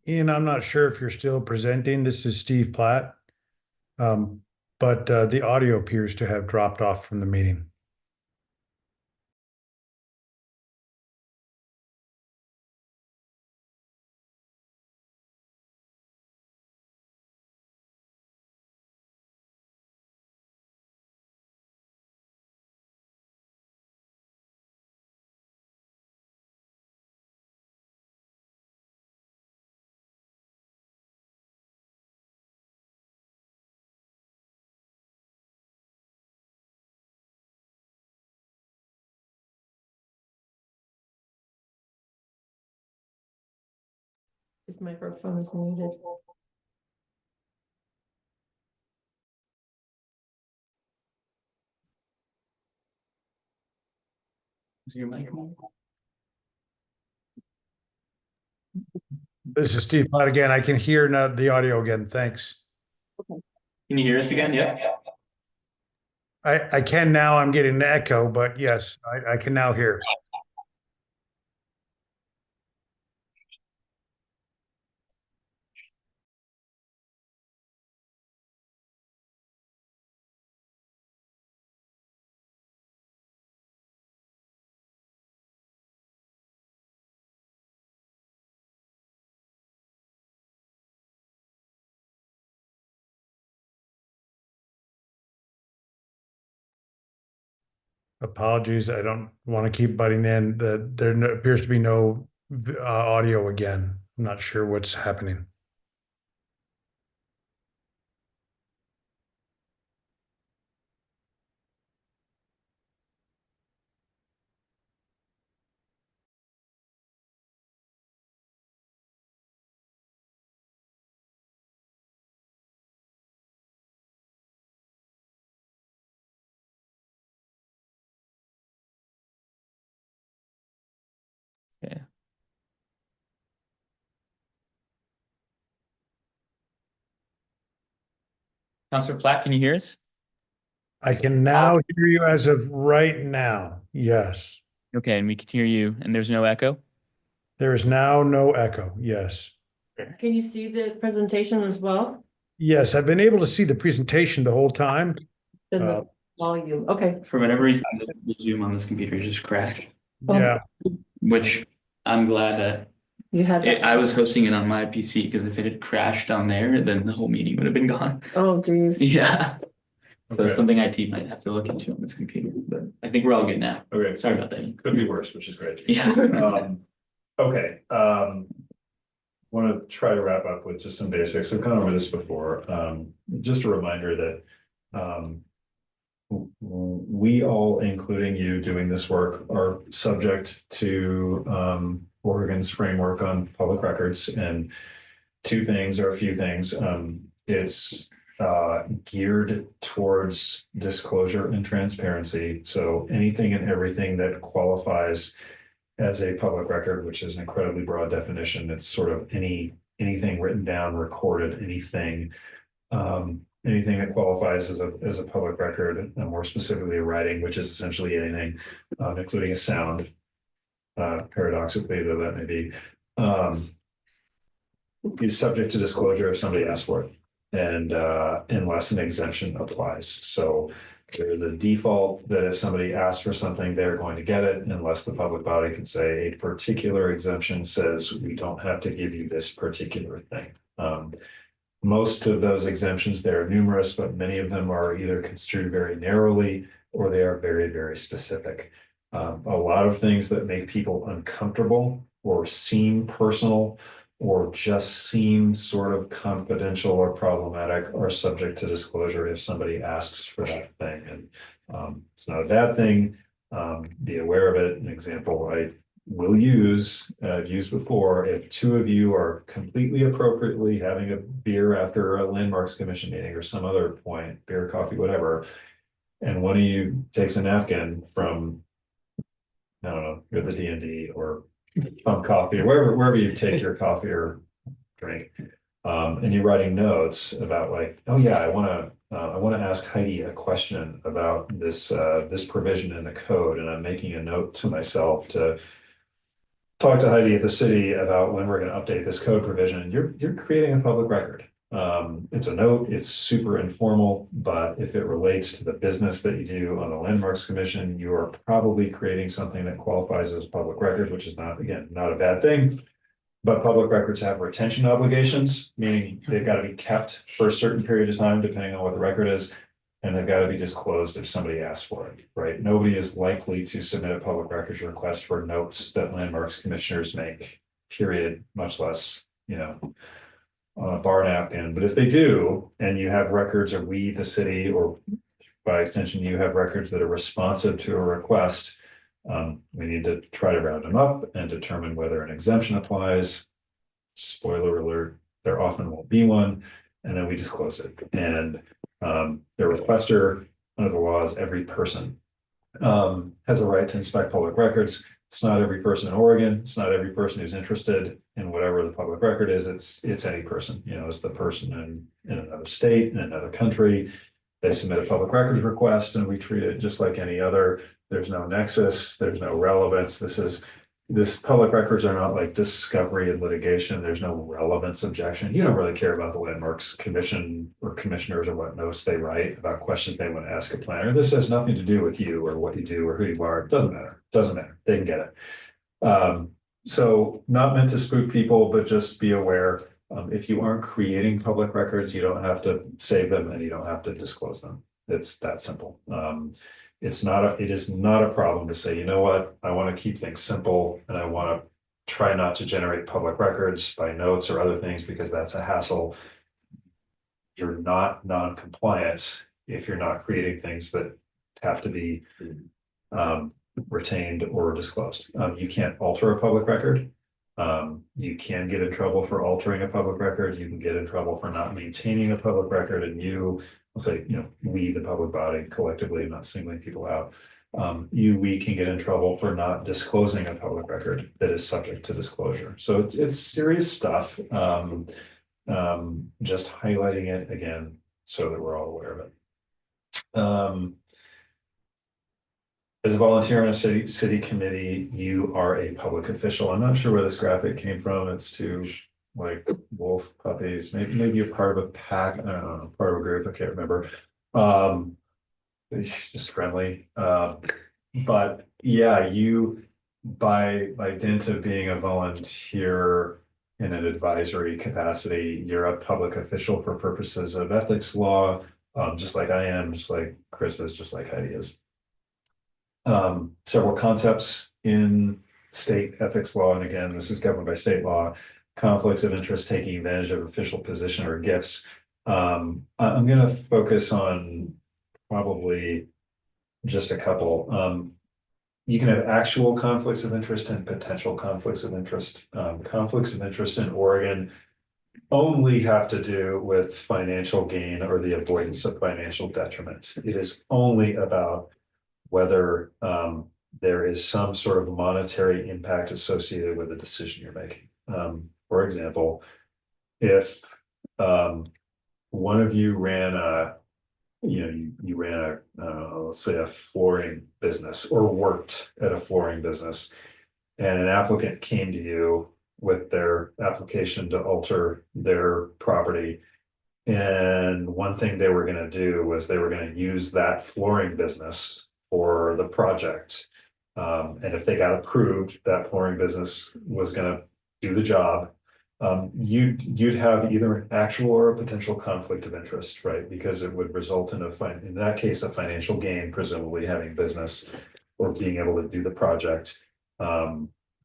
Ian, I'm not sure if you're still presenting. This is Steve Platt. but the audio appears to have dropped off from the meeting. His microphone is muted. Is your mic on? This is Steve Platt again. I can hear now the audio again. Thanks. Can you hear us again? Yeah. I can now. I'm getting the echo, but yes, I can now hear. Apologies. I don't want to keep butting in. Appears to be no audio again. I'm not sure what's happening. Okay. Counselor Platt, can you hear us? I can now hear you as of right now. Yes. Okay, and we can hear you, and there's no echo? There is now no echo. Yes. Can you see the presentation as well? Yes, I've been able to see the presentation the whole time. And the volume, okay. For whatever reason, the Zoom on this computer just crashed, Yeah. which I'm glad that You had that? I was hosting it on my PC, because if it had crashed on there, then the whole meeting would have been gone. Oh, geez. Yeah. So Okay. it's something IT might have to look into on this computer, but I think we're all good now. Okay, Sorry about that. could be worse, which is great. Yeah. Okay, want to try to wrap up with just some basics. I've gone over this before. Just a reminder that we all, including you doing this work, are subject to Oregon's framework on public records, and two things or a few things. It's geared towards disclosure and transparency. So anything and everything that qualifies as a public record, which is an incredibly broad definition, it's sort of anything written down, recorded, anything. Anything that qualifies as a public record, and more specifically a writing, which is essentially anything, including a sound, paradoxically though that may be, is subject to disclosure if somebody asks for it, and unless an exemption applies. So there's a default that if somebody asks for something, they're going to get it, unless the public body can say a particular exemption says we don't have to give you this particular thing. Most of those exemptions, there are numerous, but many of them are either construed very narrowly or they are very, very specific. A lot of things that make people uncomfortable or seem personal or just seem sort of confidential or problematic are subject to disclosure if somebody asks for that thing. And it's not a bad thing. Be aware of it. An example I will use, I've used before, if two of you are completely appropriately having a beer after a landmarks commission meeting or some other point, beer, coffee, whatever, and one of you takes a napkin from, I don't know, you're the D&D or coffee or wherever you take your coffee or drink, and you're writing notes about like, oh yeah, I want to ask Heidi a question about this provision in the code, and I'm making a note to myself to talk to Heidi at the city about when we're going to update this code provision. You're creating a public record. It's a note, it's super informal, but if it relates to the business that you do on the Landmarks Commission, you are probably creating something that qualifies as public record, which is not, again, not a bad thing. But public records have retention obligations, meaning they've got to be kept for a certain period of time, depending on what the record is. And they've got to be disclosed if somebody asks for it, right? Nobody is likely to submit a public records request for notes that Landmarks commissioners make, period, much less, on a bar napkin. But if they do, and you have records, or we, the city, or by extension, you have records that are responsive to a request, we need to try to round them up and determine whether an exemption applies. Spoiler alert, there often won't be one, and then we disclose it. And the requester, under the laws, every person has a right to inspect public records. It's not every person in Oregon. It's not every person who's interested in whatever the public record is. It's any person, it's the person in another state, in another country. They submit a public records request and we treat it just like any other. There's no nexus, there's no relevance. This public records are not like discovery and litigation. There's no relevance objection. You don't really care about the Landmarks Commission or commissioners or what notes they write about questions they want to ask a planner. This has nothing to do with you or what you do or who you are. It doesn't matter. Doesn't matter. They can get it. So not meant to spook people, but just be aware. If you aren't creating public records, you don't have to save them and you don't have to disclose them. It's that simple. It is not a problem to say, you know what, I want to keep things simple and I want to try not to generate public records by notes or other things because that's a hassle. You're not non-compliant if you're not creating things that have to be retained or disclosed. You can't alter a public record. You can get in trouble for altering a public record. You can get in trouble for not maintaining a public record, and we, the public body, collectively, not singling people out, we can get in trouble for not disclosing a public record that is subject to disclosure. So it's serious stuff. Just highlighting it again so that we're all aware of it. As a volunteer on a city committee, you are a public official. I'm not sure where this graphic came from. It's two like wolf puppies. Maybe you're part of a pack. I don't know, part of a group. I can't remember. Just friendly. But yeah, you by dint of being a volunteer in an advisory capacity, you're a public official for purposes of ethics law, just like I am, just like Chris is, just like Heidi is. Several concepts in state ethics law, and again, this is governed by state law. Conflicts of interest, taking advantage of official position or gifts. I'm going to focus on probably just a couple. You can have actual conflicts of interest and potential conflicts of interest. Conflicts of interest in Oregon only have to do with financial gain or the avoidance of financial detriment. It is only about whether there is some sort of monetary impact associated with the decision you're making. For example, if one of you ran you ran let's say a flooring business or worked at a flooring business, and an applicant came to you with their application to alter their property. And one thing they were going to do was they were going to use that flooring business for the project. And if they got approved, that flooring business was going to do the job. You'd have either an actual or a potential conflict of interest, right? Because it would result in in that case, a financial gain, presumably having business or being able to do the project,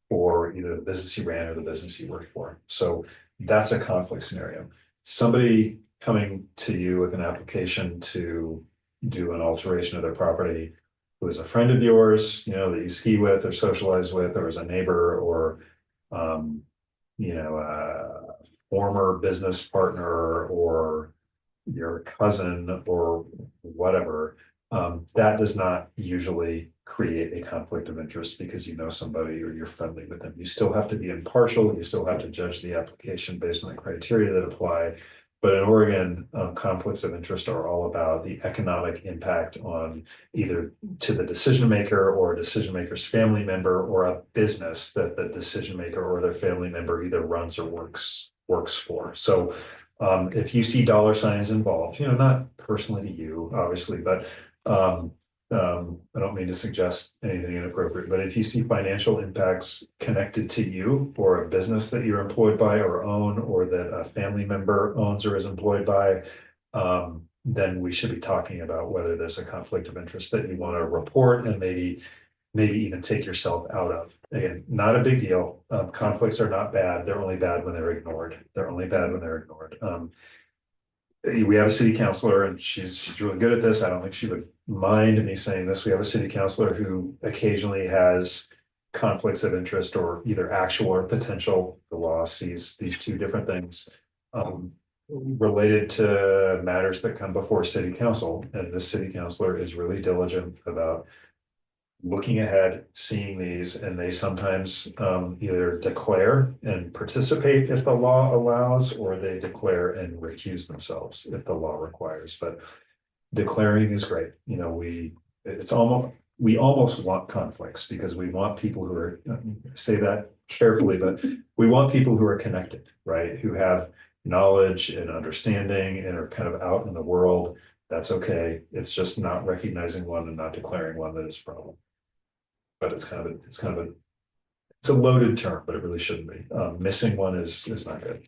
for either the business you ran or the business you worked for. So that's a conflict scenario. Somebody coming to you with an application to do an alteration of their property, who is a friend of yours, that you ski with or socialize with, or is a neighbor, or a former business partner, or your cousin, or whatever, that does not usually create a conflict of interest because you know somebody or you're friendly with them. You still have to be impartial. You still have to judge the application based on the criteria that apply. But in Oregon, conflicts of interest are all about the economic impact on either to the decision maker or a decision maker's family member, or a business that the decision maker or their family member either runs or works for. So If you see dollar signs involved, not personally to you, obviously, but I don't mean to suggest anything inappropriate, but if you see financial impacts connected to you or a business that you're employed by or own, or that a family member owns or is employed by, then we should be talking about whether there's a conflict of interest that you want to report and maybe even take yourself out of. Again, not a big deal. Conflicts are not bad. They're only bad when they're ignored. We have a city councilor and she's really good at this. I don't think she would mind me saying this. We have a city councilor who occasionally has conflicts of interest, or either actual or potential. The law sees these two different things related to matters that come before city council. And the city councilor is really diligent about looking ahead, seeing these, and they sometimes either declare and participate if the law allows, or they declare and recuse themselves if the law requires. But declaring is great. We almost want conflicts, because we want people who are, say that carefully, but we want people who are connected, right? Who have knowledge and understanding and are kind of out in the world. That's okay. It's just not recognizing one and not declaring one that is a problem. But it's a loaded term, but it really shouldn't be. Missing one is not good.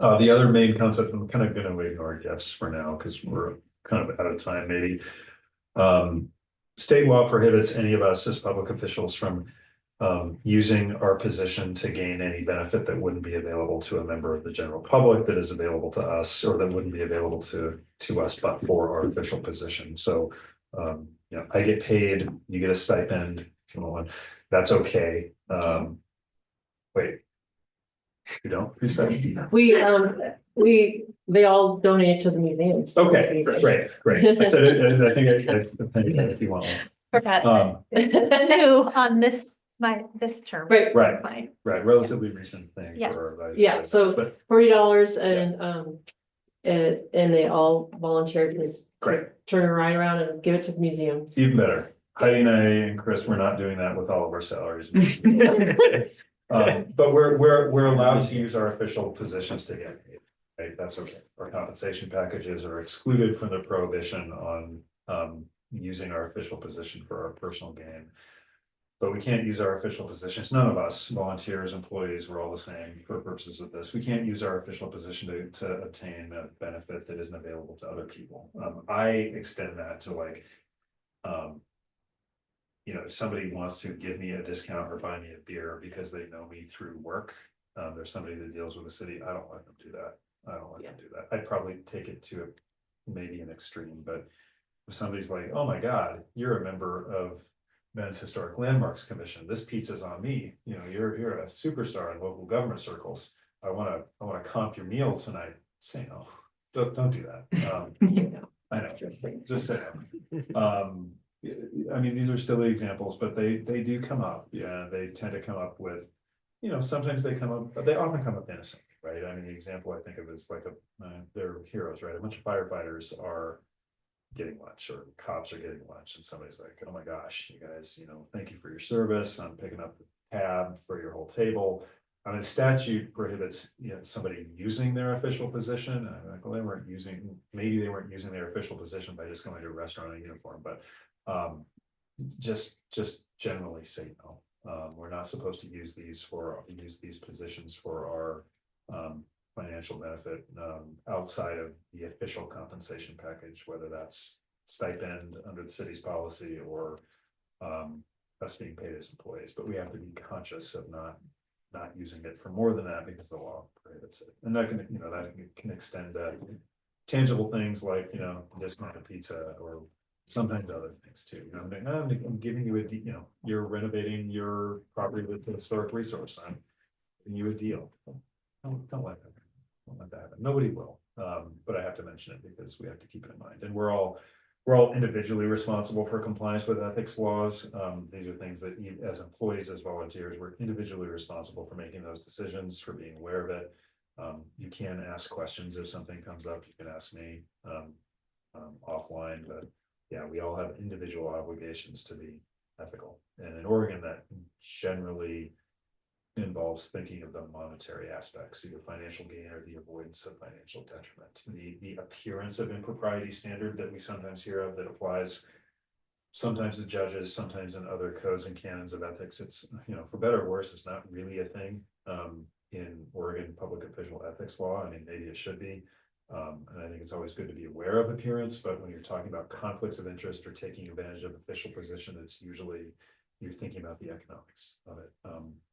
The other main concept, I'm kind of going to ignore gifts for now because we're kind of out of time. Maybe state law prohibits any of us as public officials from using our position to gain any benefit that wouldn't be available to a member of the general public, that is available to us, or that wouldn't be available to us but for our official position. So I get paid, you get a stipend. That's okay. Wait, you don't? Who's that? They all donate to the museums. Okay, great. I said it, I think if you want one. Forgot that. New on this term. Right. Fine. Right, relatively recent thing. Yeah. Yeah, so But $40 and they all volunteer to turn a ride around and give it to the museum. even better. Heidi and I and Chris, we're not doing that with all of our salaries. But we're allowed to use our official positions to get paid, right? That's okay. Our compensation packages are excluded from the prohibition on using our official position for our personal gain. But we can't use our official positions. None of us, volunteers, employees, we're all the same for purposes of this. We can't use our official position to obtain a benefit that isn't available to other people. I extend that to if somebody wants to give me a discount or buy me a beer because they know me through work, there's somebody that deals with the city. I don't let them do that. I'd probably take it to maybe an extreme, but if somebody's like, oh my God, you're a member of Men's Historic Landmarks Commission, this pizza's on me. You're a superstar in local government circles. I want to comp your meal tonight. Say no, don't do that. I know, just say no. I mean, these are silly examples, but they do come up. Yeah, they tend to come up with, sometimes they often come up innocent, right? I mean, the example I think of is they're heroes, right? A bunch of firefighters are getting lunch, or cops are getting lunch, and somebody's like, oh my gosh, you guys, thank you for your service. I'm picking up the tab for your whole table. I mean, the statute prohibits somebody using their official position. I'm like, well, maybe they weren't using their official position by just going to a restaurant in uniform, but just generally say no. We're not supposed to use these positions for our financial benefit outside of the official compensation package, whether that's stipend under the city's policy or us being paid as employees. But we have to be conscious of not using it for more than that, because the law prohibits it. And that can extend to tangible things like discounted pizza, or sometimes other things too. I'm giving you you're renovating your property with the historic resource. I'm giving you a deal. Don't let that happen. Don't let that happen. Nobody will. But I have to mention it because we have to keep it in mind. And we're all individually responsible for compliance with ethics laws. These are things that as employees, as volunteers, we're individually responsible for making those decisions, for being aware of it. You can ask questions if something comes up. You can ask me offline, but yeah, we all have individual obligations to be ethical. And in Oregon, that generally involves thinking of the monetary aspects, either financial gain or the avoidance of financial detriment. The appearance of impropriety standard that we sometimes hear of that applies sometimes to judges, sometimes in other codes and canons of ethics. It's, you know, for better or worse, it's not really a thing in Oregon public official ethics law. I mean, maybe it should be. And I think it's always good to be aware of appearance, but when you're talking about conflicts of interest or taking advantage of official position, it's usually you're thinking about the economics of it.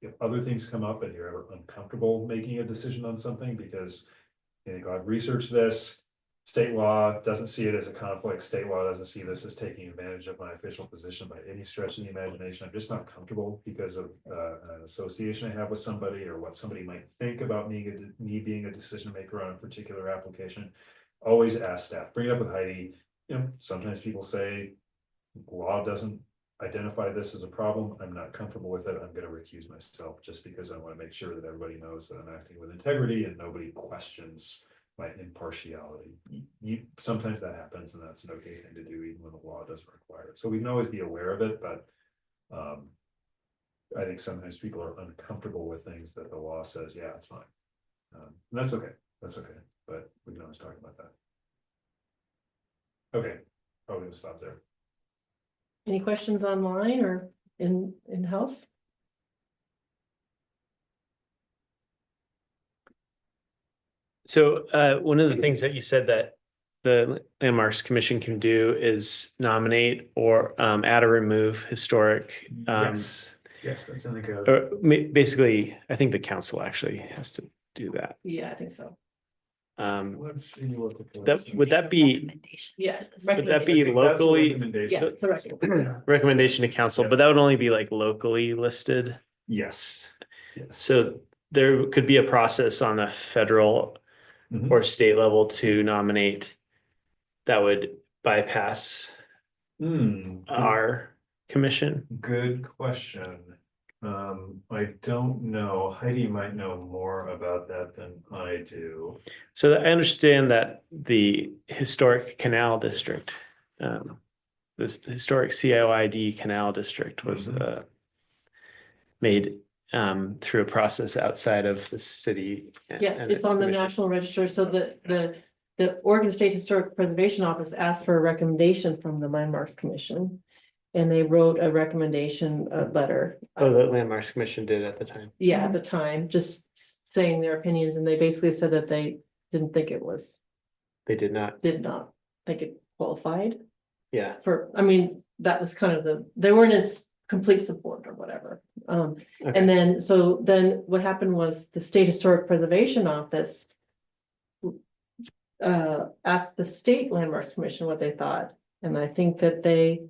If other things come up and you're ever uncomfortable making a decision on something because you think, I've researched this, state law doesn't see it as a conflict, state law doesn't see this as taking advantage of my official position by any stretch of the imagination, I'm just not comfortable because of an association I have with somebody or what somebody might think about me being a decision maker on a particular application. Always ask staff, bring it up with Heidi. You know, sometimes people say law doesn't identify this as a problem, I'm not comfortable with it, I'm going to recuse myself just because I want to make sure that everybody knows that I'm acting with integrity and nobody questions my impartiality. You sometimes that happens and that's an okay thing to do even when the law doesn't require it. So we can always be aware of it, but I think sometimes people are uncomfortable with things that the law says, yeah, it's fine. And that's okay, but we can always talk about that. Okay, probably gonna stop there. Any questions online or in-house? So one of the things that you said that the Landmarks Commission can do is nominate or add or remove historic. Yes, that's in the code. Or basically, I think the council actually has to do that. Yeah, I think so. Let's see what the code That says. would that be Yeah. would that be I think that's a locally recommendation. Yeah, it's a recommendation. recommendation to council, but that would only be like locally listed. Yes. Yes. So there could be a process on a federal Mhm. or state level to nominate that would bypass our commission. Good question. I don't know. Heidi might know more about that than I do. So I understand that the historic canal district, this historic CIOID canal district was made through a process outside of the city. Yeah, it's on the commission. National Register, so the Oregon State Historic Preservation Office asked for a recommendation from the Landmarks Commission. And they wrote a recommendation, letter. Oh, the Landmarks Commission did at the time. Yeah, at the time, just saying their opinions, and they basically said that they didn't think it was, They did not. did not think it qualified Yeah. for, I mean, that was kind of they weren't in complete support or whatever. Okay. And then, so then what happened was the State Historic Preservation Office asked the State Landmarks Commission what they thought, and I think that they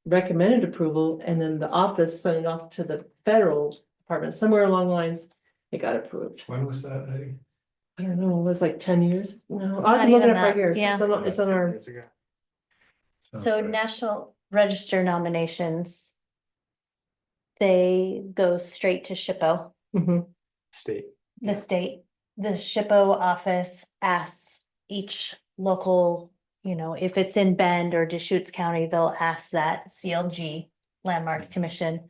recommended approval, and then the office sent it off to the federal department, somewhere along the lines, it got approved. When was that, Heidi? I don't know, it was like 10 years, no, Not I'm looking even at right that, here, yeah. it's on our, So Okay. National Register nominations, they go straight to SHPO, Mhm. State. the state. The SHPO office asks each local, you know, if it's in Bend or Deschutes County, they'll ask that CLG Landmarks Commission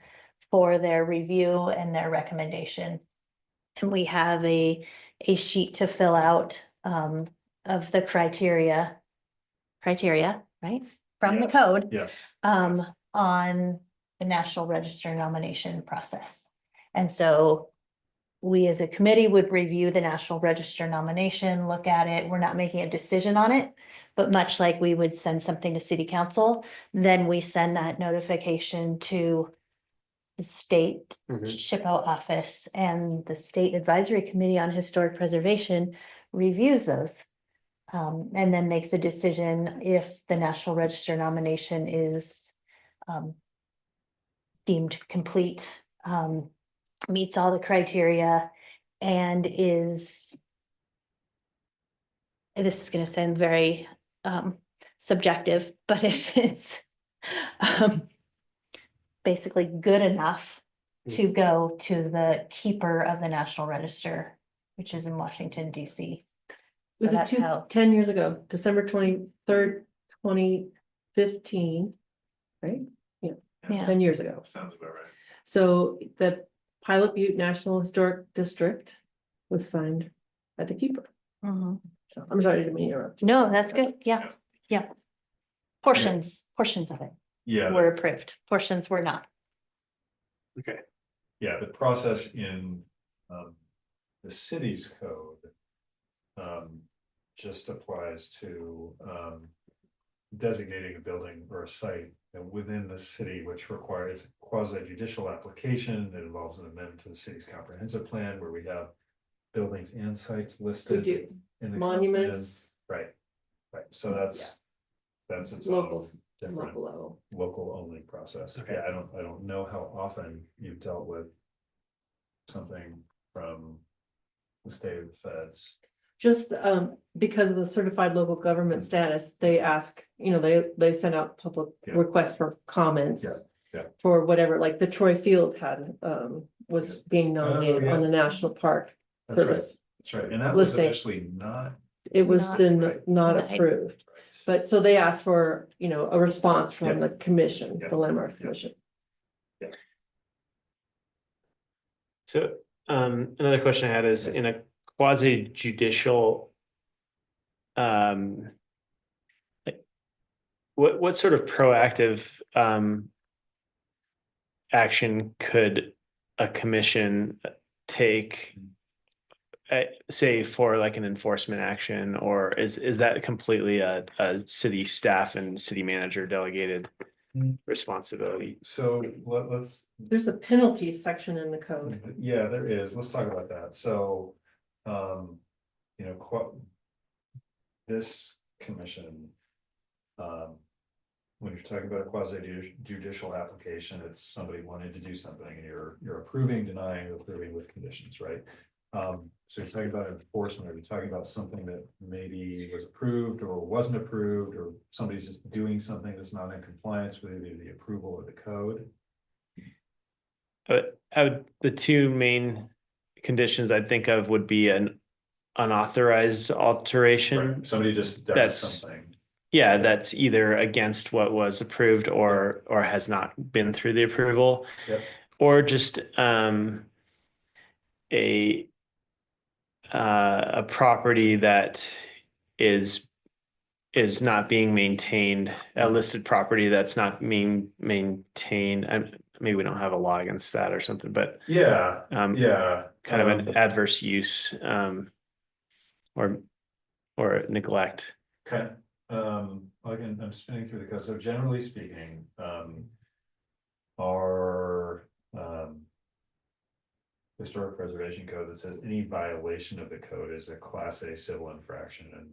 for their review and their recommendation. And we have a sheet to fill out of the criteria, right? From the Yes, code. Yes. On the National Register nomination process. And so we as a committee would review the National Register nomination, look at it. We're not making a decision on it, but much like we would send something to city council, then we send that notification to the state SHPO office, and the State Advisory Committee on Historic Preservation reviews those. And then makes a decision if the National Register nomination is deemed complete, meets all the criteria, and is, this is going to sound very subjective, but if it's basically good enough to go to the keeper of the National Register, which is in Washington, DC. So Was it that's how, 10 years ago, December 23rd, 2015, right? Yeah, yeah. 10 years ago. Sounds about right. So the Pilot Butte National Historic District was signed at the keeper. Mhm. So I'm sorry to interrupt. No, that's good. Yeah, yeah. Portions of it Yeah, were approved, portions were not. yeah, the process in the city's code just applies to designating a building or a site within the city, which requires a quasi-judicial application that involves an amendment to the city's comprehensive plan where we have buildings and sites We listed do in the monuments, right, so that's its locals, own different local level. local only process. Okay. Yeah, I don't know how often you've dealt with something from the state of the feds. Just because of the certified local government status, they ask, they send out public Yeah. requests for comments. Yeah. For whatever, like the Troy Field had was being nominated on yeah. the National Park That's right. Service. That's right, and that was Listing. initially not. It was Not then right. not Right. approved, but so they asked for, a response from Yeah. the commission, Yeah. the Landmarks Yeah. Commission. So, another question I had is in a quasi judicial. Like, what sort of proactive, action could a commission take? Say for like an enforcement action, or is that completely a city staff and city manager delegated responsibility? So let's, There's a penalty section in the code. yeah, there is, let's talk about that, so, this commission. When you're talking about a quasi judicial application, it's somebody wanting to do something and you're approving, denying, or approving with conditions, right? So you're talking about enforcement, are you talking about something that maybe was approved or wasn't approved, or somebody's just doing something that's not in compliance with either the approval or the code? The two main conditions I'd think of would be an unauthorized alteration. Right, somebody just does That's- something. Yeah, that's either against what was approved or has not been through the approval. Yep. Or just a property that is not being maintained, a listed property that's not being maintained. Maybe we don't have a law against that or something, but Yeah, yeah. kind of an adverse use or neglect. Okay, again, I'm spinning through the code, so generally speaking, our historic preservation code that says any violation of the code is a class A civil infraction, and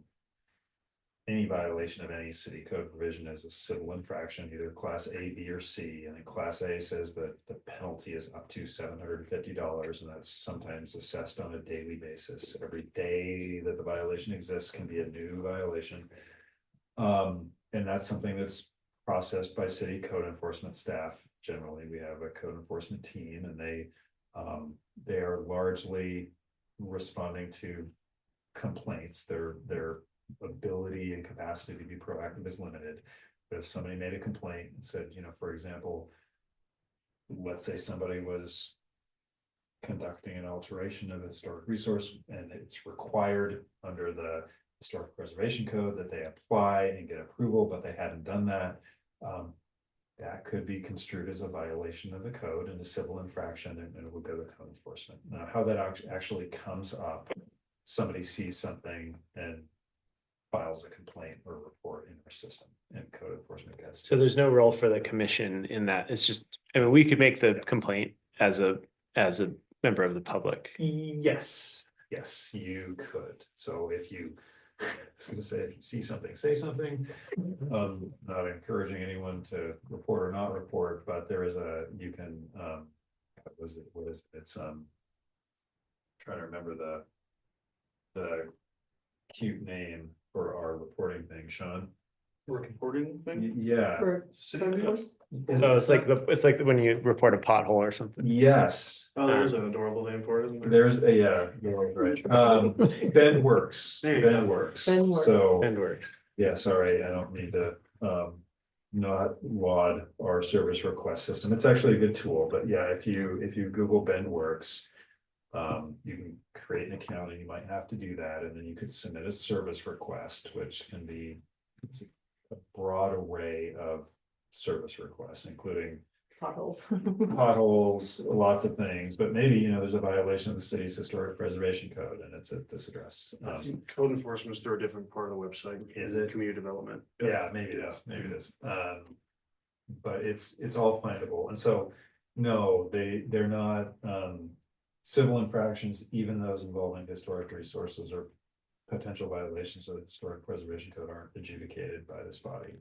any violation of any city code provision is a civil infraction, either class A, B, or C, and then class A says that the penalty is up to $750, and that's sometimes assessed on a daily basis. Every day that the violation exists can be a new violation. And that's something that's processed by city code enforcement staff. Generally, we have a code enforcement team, and they are largely responding to complaints. Their ability and capacity to be proactive is limited. But if somebody made a complaint and said, for example, let's say somebody was conducting an alteration of a historic resource, and it's required under the historic preservation code that they apply and get approval, but they hadn't done that. That could be construed as a violation of the code and a civil infraction, and it will go to code enforcement. Now, how that actually comes up, somebody sees something and files a complaint or report in our system, and code enforcement gets to So there's no role for the commission in that. It's just, we could make the complaint as a member of the public. Yes, you could. So if you, I was gonna say, if you see something, say something. Not encouraging anyone to report or not report, but there is you can, what is it? It's, trying to remember the cute name for our reporting thing, Sean. Reporting thing? Yeah. For code enforcement. So it's like when you report a pothole or something. Yes. Oh, there's an adorable name for it, isn't there? There's a, you're right. Ben works. There you go. Ben works. Ben works. So, And works. yeah, sorry, I don't need to, not laud our service request system. It's actually a good tool, but yeah, if you Google BendWorks, you can create an account and you might have to do that, and then you could submit a service request, which can be a broad array of service requests, including Potholes. potholes, lots of things, but maybe, you know, there's a violation of the city's historic preservation code and it's at this address. Code enforcement is through a different part of the website. Is it? Community development. Yeah, maybe it is, maybe it is. But it's all findable, and so, no, they're not, civil infractions, even those involving historic resources or potential violations of the historic preservation code aren't adjudicated by this body.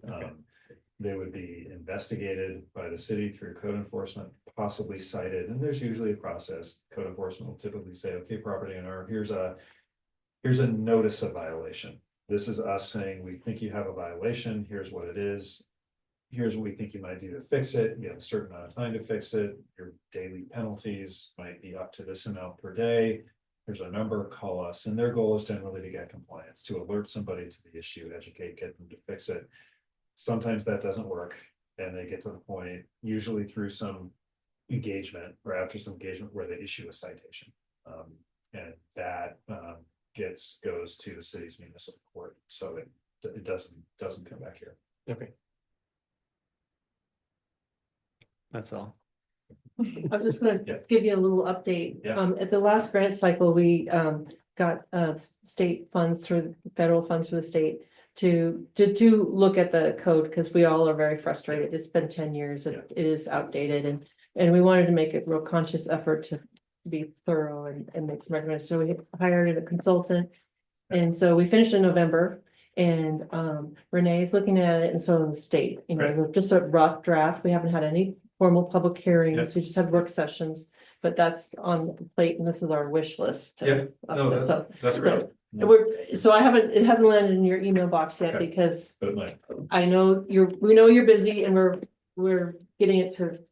They would be investigated by the city through code enforcement, possibly cited, and there's usually a process. Code enforcement will typically say, okay, property owner, here's a notice of violation. This is us saying, we think you have a violation, here's what it is. Here's what we think you might do to fix it. You have a certain amount of time to fix it. Your daily penalties might be up to this amount per day. Here's our number, call us. And their goal is generally to get compliance, to alert somebody to the issue, educate, get them to fix it. Sometimes that doesn't work, and they get to the point, usually through some engagement or after some engagement, where they issue a citation. And that goes to the city's municipal court, so it doesn't come back here. Okay. That's all. I'm just gonna Yeah. give you a little update. Yeah. At the last grant cycle, we got state funds through federal funds through the state to look at the code, because we all are very frustrated. It's been 10 years, Yeah. it is outdated, and we wanted to make a real conscious effort to be thorough and make some recommendations. So we hired a consultant. And so we finished in November, and Renee is looking at it, and so is the state, you know, Right. it's just a rough draft. We haven't had any formal public hearings, we just had work sessions, but that's on the plate, and this is our wish list. Yeah. No, So, that's great, so it hasn't landed in your email box yet, Okay. because but it might. I know we know you're busy, and we're getting it to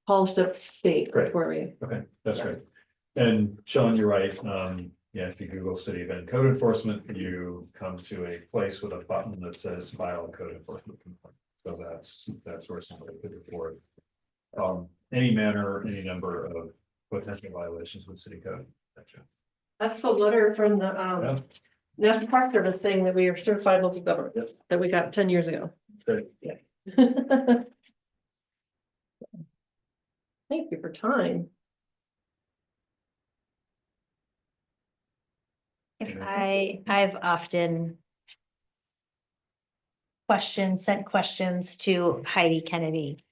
polished up state Great. before we. Okay, that's Yeah. great. And Sean, you're right. Yeah, if you Google city of Bend code enforcement, you come to a place with a button that says file a code enforcement complaint. So that's where somebody could report any manner, any number of potential violations with city code. Gotcha. That's the letter from the Yeah. National Park Service saying that we are certified local government, that we got 10 years ago. Great. Yeah. Thank you for time. I've often sent questions to Heidi Kennedy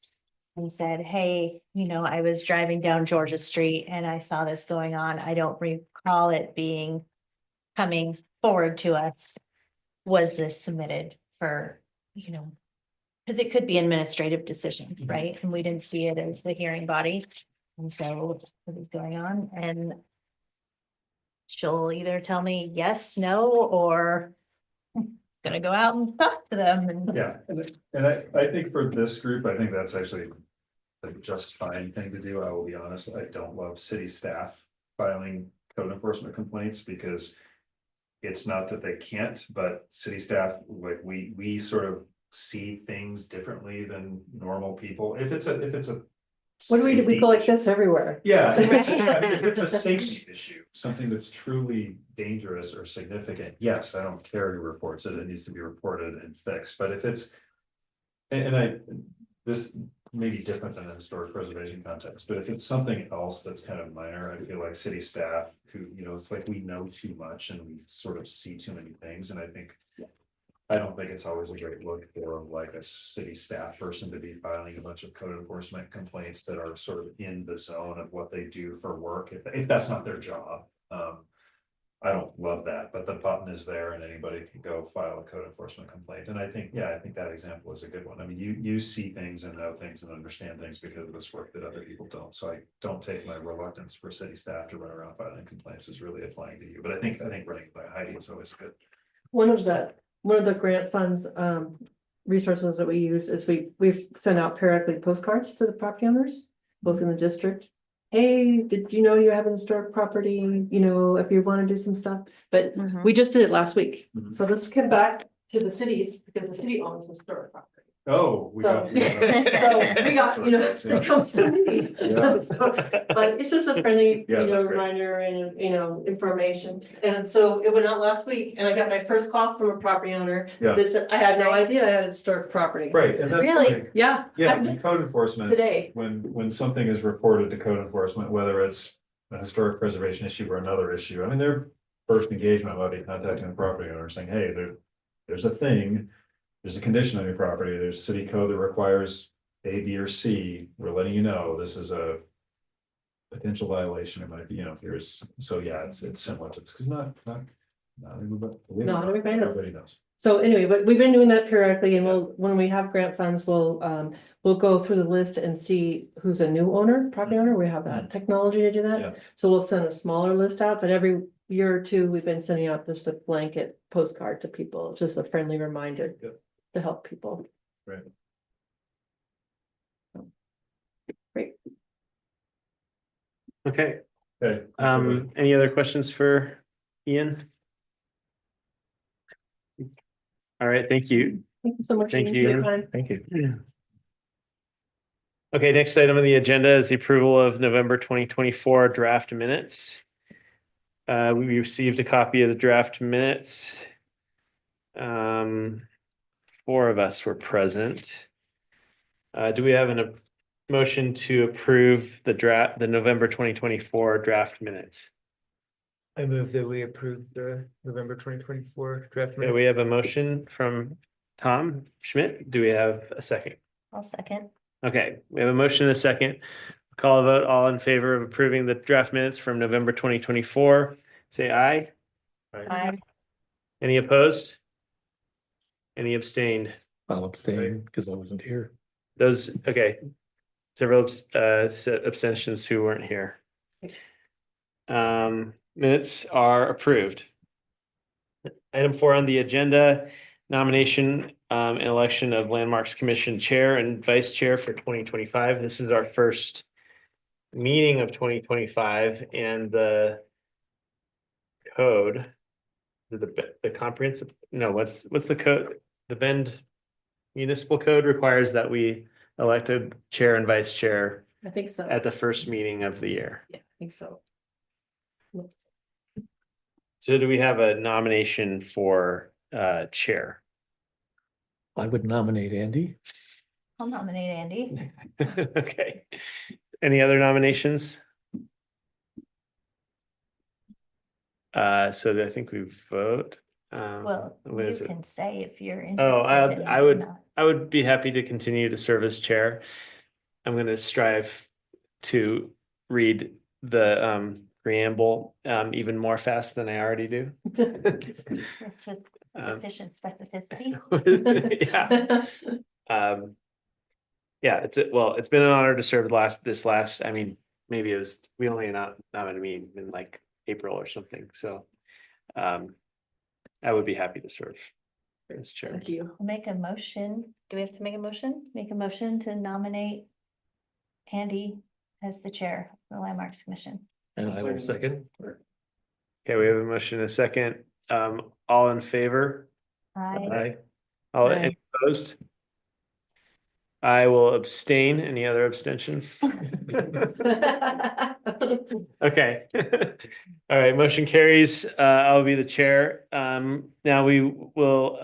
and said, hey, you know, I was driving down Georgia Street and I saw this going on. I don't recall it coming forward to us. Was this submitted for, you know, because it could be an administrative decision, right? And we didn't see it as the hearing body. And so what is going on? And she'll either tell me yes, no, or gonna go out and talk to them. And Yeah, and I think for this group, I think that's actually a just fine thing to do. I will be honest, I don't love city staff filing code enforcement complaints, because it's not that they can't, but city staff, like we sort of see things differently than normal people. If it's a What do we do? We safety go like issue- this everywhere. Yeah, if it's a safety issue, something that's truly dangerous or significant, yes, I don't care who reports it, it needs to be reported and fixed, but if it's. This may be different than a historic preservation context, but if it's something else that's kind of minor, I feel like city staff who, you know, it's like we know too much and we sort of see too many things, and I think. I don't think it's always a great look for like a city staff person to be filing a bunch of code enforcement complaints that are sort of in the zone of what they do for work, if that's not their job. I don't love that, but the button is there and anybody can go file a code enforcement complaint. And I think that example is a good one. I mean, you see things and know things and understand things because of this work that other people don't. So I don't take my reluctance for city staff to run around filing complaints is really applying to you. But I think running it by Heidi is always good. One of the grant funds resources that we use is we've sent out periodically postcards to the property owners, both in the district. Hey, did you know you have an historic property? You know, if you want to do some stuff, but we just did it last week. Mhm. So this came back to the cities because the city owns historic property. Oh, we So, got. so we got, it comes to me. Yeah. So, but it's just a friendly, Yeah, that's great. reminder and, information. And so it went out last week and I got my first call from a property owner Yeah. that said, I had no idea I had a historic property. Right, and that's Really? fine. Yeah. Yeah, and code enforcement, Today. when something is reported to code enforcement, whether it's a historic preservation issue or another issue, I mean, their first engagement might be contacting the property owner saying, hey, there's a thing. There's a condition on your property, there's city code that requires A, B, or C, we're letting you know, this is a. Potential violation, it might be, here's, so yeah, it's similar to this, because not everybody. Not everybody knows. Everybody knows. So anyway, but we've been doing that periodically and when we have grant funds, we'll go through the list and see who's a new owner, property owner. We have that technology to do Yeah. that. So we'll send a smaller list out, but every year or two, we've been sending out just a blanket postcard to people, just a friendly reminder Good. to help people. Right. Great. Okay, Okay. any other questions for Ian? All right, thank you. Thank you so much. Thank Ian, you, for your Ian. time. Thank you. Okay, next item on the agenda is the approval of November 2024 draft minutes. We received a copy of the draft minutes. 4 of us were present. Do we have a motion to approve the November 2024 draft minutes? I move that we approve the November 2024 draft. Okay, we have a motion from Tom Schmidt. Do we have a second? I'll second. Okay, we have a motion and a second. Call a vote. All in favor of approving the draft minutes from November 2024, say aye. Aye. Any opposed? Any abstained? I'll abstain because I wasn't here. Those, okay. Several abstentions who weren't here. Minutes are approved. Item 4 on the agenda, nomination and election of Landmarks Commission Chair and Vice Chair for 2025. This is our first meeting of 2025 and the code, the comprehensive, no, what's the code? The Bend Municipal Code requires that we elect a chair and vice chair I think so. at the first meeting of the year. Yeah, I think so. So do we have a nomination for chair? I would nominate Andy. I'll nominate Andy. Okay. Any other nominations? So I think we vote. Well, what you is it? can say if you're Oh, interested. I would, I would be happy to continue to serve as chair. I'm going to strive to read the preamble even more fast than I already do. That's with Um, sufficient specificity. Yeah. Yeah, it's been an honor to serve I mean, maybe it was, we only nominated me in like April or something, so I would be happy to serve as chair. Thank you. I'll make a motion. Do we have to make a motion? Make a motion to nominate Andy as the chair of the Landmarks Commission. And I will second. Okay, we have a motion and a second. All in favor? Aye. All Aye. any opposed? I will abstain. Any other abstentions? Okay. All right, motion carries. I'll be the chair. Now we will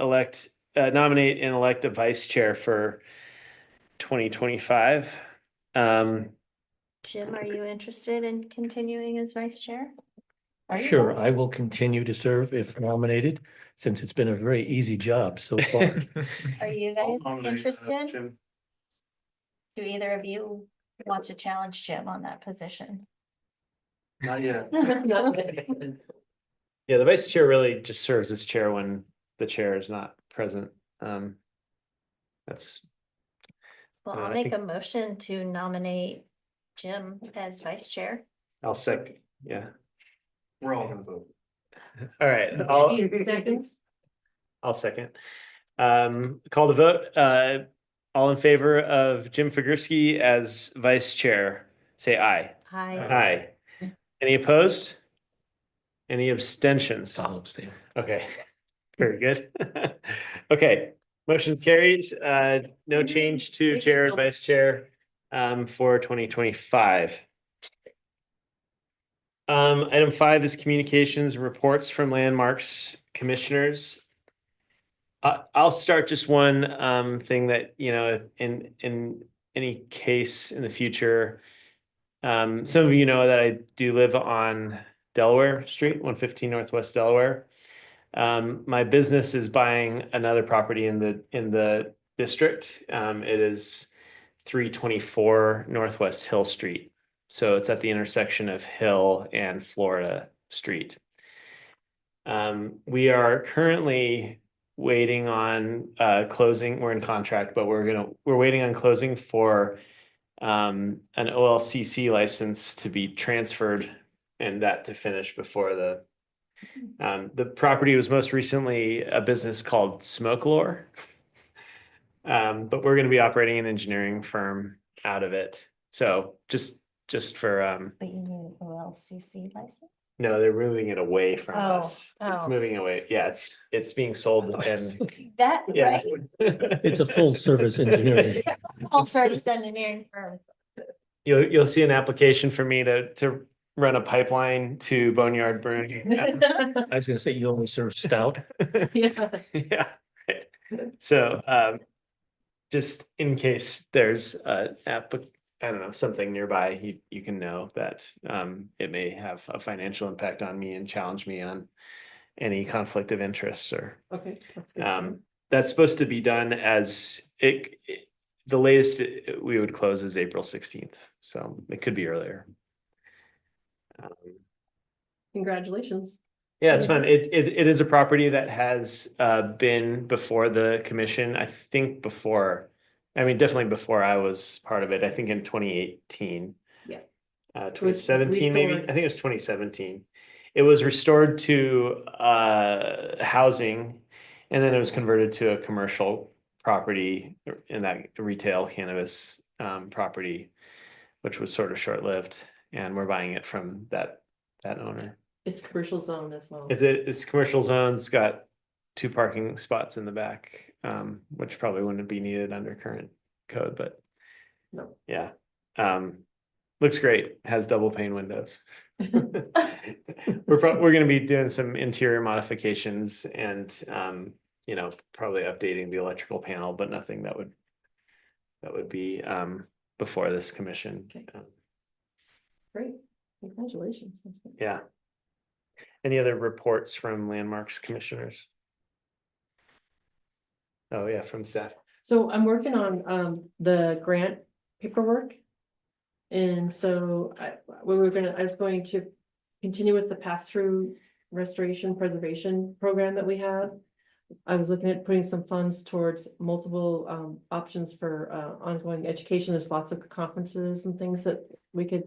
nominate and elect a vice chair for 2025. Jim, are you interested in continuing as vice chair? Are you Sure, vice? I will continue to serve if nominated, since it's been a very easy job so far. Are you guys interested? Do either of you want to challenge Jim on that position? Not yet. Yeah, the vice chair really just serves as chair when the chair is not present. That's, Well, I I'll make think- a motion to nominate Jim as vice chair. I'll second, yeah. We're all gonna vote. All right, Seconds. I'll second. Call to vote. All in favor of Jim Figurski as vice chair, say aye. Aye. Aye. Any opposed? Any abstentions? I'll abstain. Okay, very good. Okay, Motion carries, no change to chair and vice chair, for 2025. Item 5 is communications and reports from landmarks commissioners. I'll start just one, thing that, in any case in the future. Some of you know that I do live on Delaware Street, 115 Northwest Delaware. My business is buying another property in the district. It is 324 Northwest Hill Street. So it's at the intersection of Hill and Florida Street. We are currently waiting on closing. We're in contract, but we're waiting on closing for an OLCC license to be transferred and that to finish before the property was most recently a business called Smokelore. But we're going to be operating an engineering firm out of it. So just for But you need an OLCC license? no, they're moving it away from Oh, us. It's oh. moving away. Yeah, it's being sold and That, yeah. right? It's a full service engineering. Full service engineering firm. You'll see an application for me to run a pipeline to Boneyard Brewing. I was gonna say you only serve stout. Yeah. Yeah, right. So just in case there's I don't know, something nearby, you can know that it may have a financial impact on me and challenge me on any conflict of interest or Okay, that's good. that's supposed to be done as the latest we would close is April 16th, so it could be earlier. Congratulations. Yeah, it's fun. It is a property that has been before the commission. I think definitely before I was part of it. I think in 2018. Yeah. 2017 maybe. I restored. think it was 2017. It was restored to housing, and then it was converted to a commercial property in that retail cannabis property, which was sort of short-lived. And we're buying it from that owner. It's commercial zone as well. It's commercial zones, it's got 2 parking spots in the back, which probably wouldn't be needed under current code, but No. yeah. Looks great, has double pane windows. We're gonna be doing some interior modifications and, probably updating the electrical panel, but nothing that would be, before this commission. Okay. Great, congratulations. That's good. Yeah. Any other reports from landmarks commissioners? Oh, yeah, from staff. So I'm working on the grant paperwork. And so I was going to continue with the pass-through restoration preservation program that we have. I was looking at putting some funds towards multiple options for ongoing education. There's lots of conferences and things that we could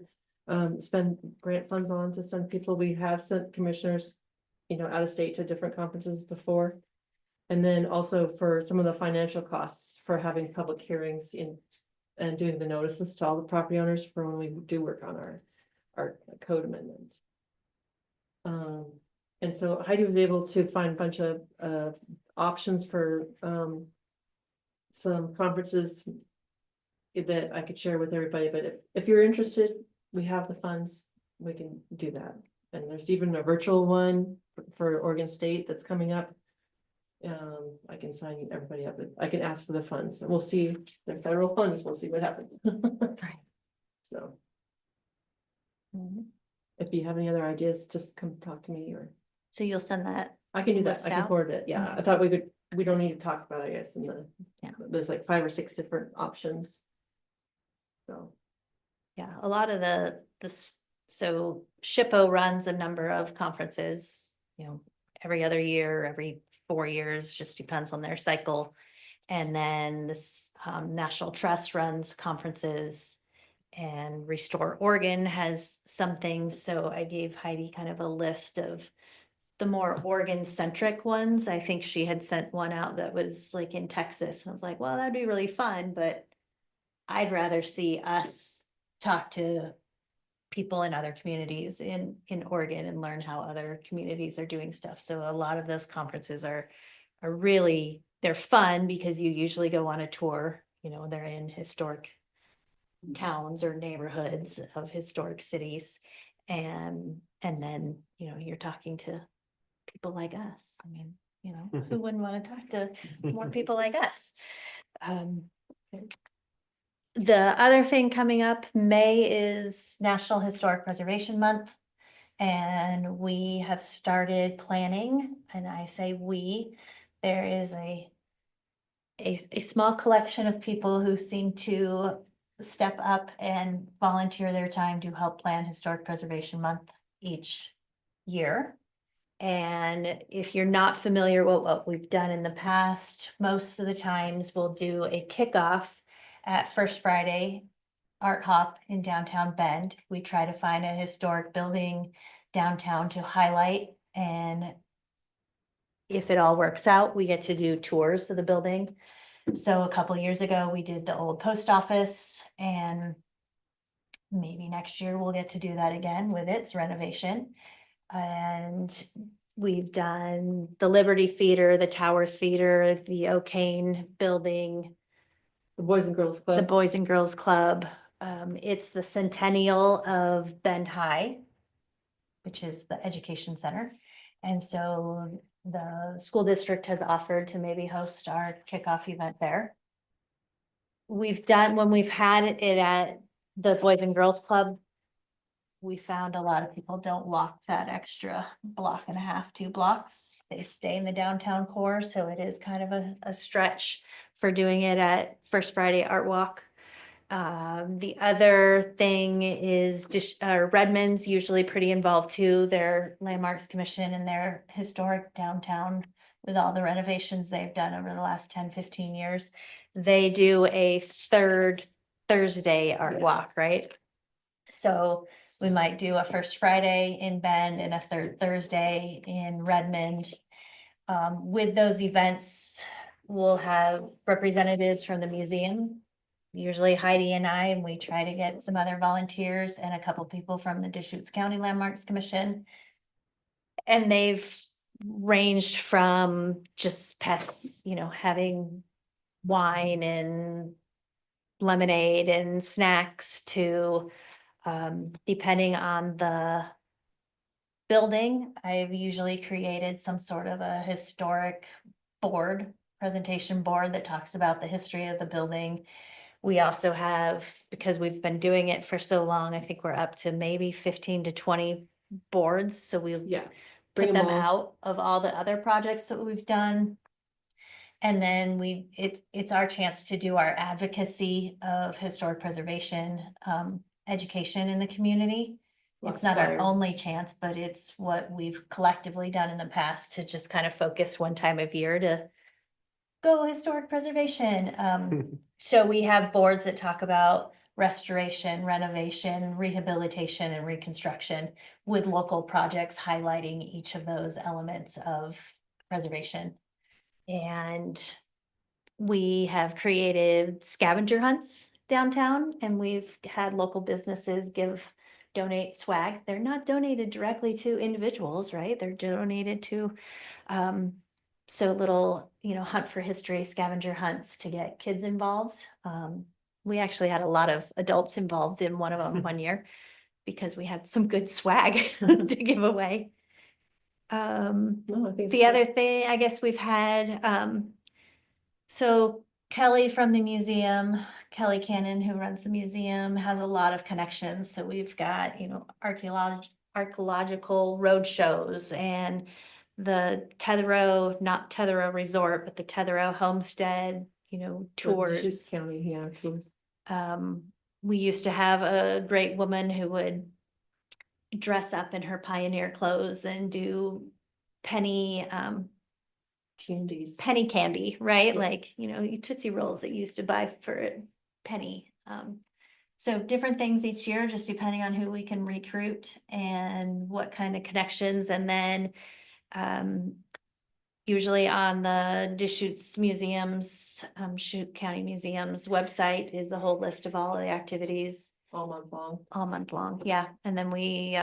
spend grant funds on to send people. We have sent commissioners, out of state to different conferences before. And then also for some of the financial costs for having public hearings and doing the notices to all the property owners for when we do work on our code amendments. And so Heidi was able to find a bunch of options for some conferences that I could share with everybody, but if you're interested, we have the funds, we can do that. And there's even a virtual one for Oregon State that's coming up. I can sign everybody up. I can ask for the funds and we'll see the federal funds. We'll see what happens. Right. So Mhm. if you have any other ideas, just come talk to me or So you'll send that, I can do that. List I can out? forward it. Yeah, I thought we don't need to talk about it, I guess, Yeah. there's like 5 or 6 different options. So, yeah, a lot of so SHPO runs a number of conferences, every other year, every 4 years, just depends on their cycle. And then this National Trust runs conferences and Restore Oregon has some things. So I gave Heidi kind of a list of the more Oregon centric ones. I think she had sent one out that was like in Texas. And I was like, well, that'd be really fun, but I'd rather see us talk to people in other communities in Oregon and learn how other communities are doing stuff. So a lot of those conferences are really they're fun because you usually go on a tour, you know, they're in historic towns or neighborhoods of historic cities. And then, you know, you're talking to people like us. I mean, you know, who wouldn't want to talk to more people like us? The other thing coming up, May is National Historic Preservation Month. And we have started planning, and I say we, there is a small collection of people who seem to step up and volunteer their time to help plan Historic Preservation Month each year. And if you're not familiar with what we've done in the past, most of the times we'll do a kickoff at First Friday Art Hop in downtown Bend. We try to find a historic building downtown to highlight, and if it all works out, we get to do tours of the building. So a couple years ago, we did the old post office, and maybe next year we'll get to do that again with its renovation. And we've done the Liberty Theater, the Tower Theater, the O'Kane Building, The Boys and Girls the Club. Boys and Girls Club. It's the centennial of Bend High, which is the education center. And so the school district has offered to maybe host our kickoff event there. We've done, when we've had it at the Boys and Girls Club, we found a lot of people don't walk that extra block and a half, 2 blocks. They stay in the downtown core, so it is kind of a stretch for doing it at First Friday Art Walk. The other thing is Redmond's usually pretty involved too. Their Landmarks Commission and their historic downtown with all the renovations they've done over the last 10-15 years. They do a third Thursday art walk, right? So we might do a First Friday in Bend and a third Thursday in Redmond. With those events, we'll have representatives from the museum, usually Heidi and I, and we try to get some other volunteers and a couple people from the Deschutes County Landmarks Commission. And they've ranged from just pests, you know, having wine and lemonade and snacks to depending on the building, I've usually created some sort of a historic board, presentation board that talks about the history of the building. We also have, because we've been doing it for so long, I think we're up to maybe 15 to 20 boards. So we Bring put them all. out of all the other projects that we've done. And then it's our chance to do our advocacy of historic preservation, education in the community. It's not our only chance, but it's what we've collectively done in the past to just kind of focus one time of year to go historic preservation. So we have boards that talk about restoration, renovation, rehabilitation, and reconstruction with local projects highlighting each of those elements of preservation. And we have created scavenger hunts downtown, and we've had local businesses donate swag. They're not donated directly to individuals, right? They're donated to so little, you know, hunt for history scavenger hunts to get kids involved. We actually had a lot of adults involved in one of them one year because we had some good swag to give away. No, I think The other thing, I guess we've had, so Kelly from the museum, Kelly Cannon, who runs the museum, has a lot of connections. So we've got, you know, archaeological road shows and the not Tetherow Resort, but the Tetherow Homestead, you know, tours. County, yeah, tours. We used to have a great woman who would dress up in her pioneer clothes and do penny candy, right? Yeah. Like, you know, Tootsie Rolls that you used to buy for a penny. So different things each year, just depending on who we can recruit and what kind of connections. And then usually on the Deschutes Museum's, Deschutes County Museum's website is a whole list of all the activities. All month long. All month long, yeah. And then we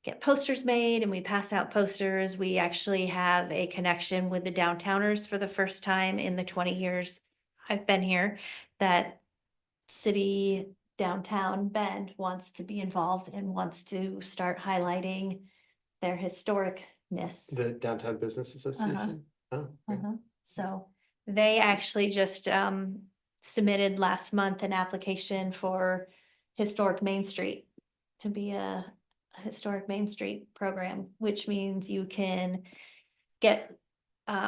get posters made and we pass out posters. We actually have a connection with the downtowners for the first time in the 20 years I've been here, that city downtown Bend wants to be involved and wants to start highlighting their historicness. The Downtown Business Association. Oh, okay. So they actually just submitted last month an application for historic Main Street to be a historic Main Street program, which means you can get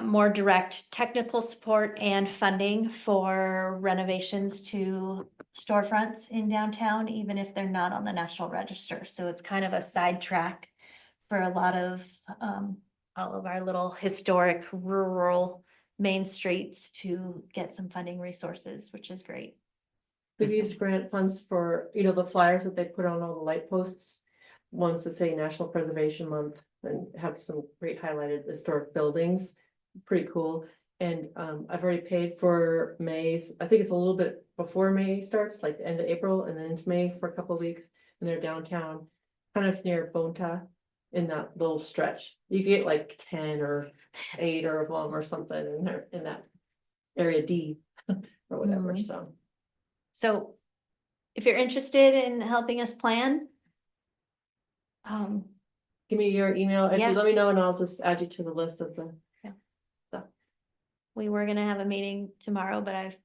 more direct technical support and funding for renovations to storefronts in downtown, even if they're not on the National Register. So it's kind of a sidetrack for a lot of all of our little historic rural main streets to get some funding resources, which is great. We've used grant funds for, you know, the flyers that they put on all the light posts. Ones that say National Preservation Month and have some great highlighted historic buildings. Pretty cool. And I've already paid for May's. I think it's a little bit before May starts, like the end of April and then into May for a couple of weeks. And they're downtown, kind of near Bonta in that little stretch. You get like 10 or 8 or of them or something in there in that area D or whatever. Mhm. So if you're interested in helping us plan, give me your email. If Yeah. you let me know and I'll just add you to the list of the. we were gonna have a meeting tomorrow, but I've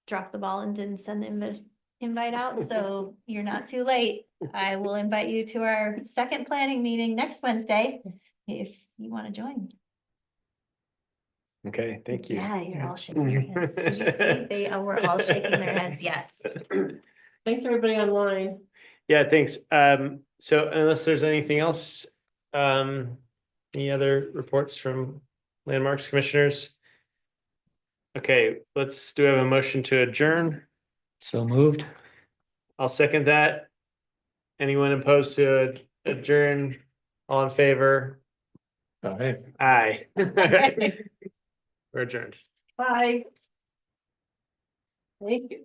dropped the ball and didn't send the invite out, so you're not too late. I will invite you to our second planning meeting next Wednesday, if you wanna join. Okay, thank you. Yeah, you're all shaking your heads. Did you see? They were all shaking their heads, yes. Thanks everybody online. Yeah, thanks. So unless there's anything else, any other reports from landmarks commissioners? Okay, do we have a motion to adjourn? So moved. I'll second that. Anyone opposed to adjourn? All in favor? Aye. Aye. We're adjourned. Bye. Thank you.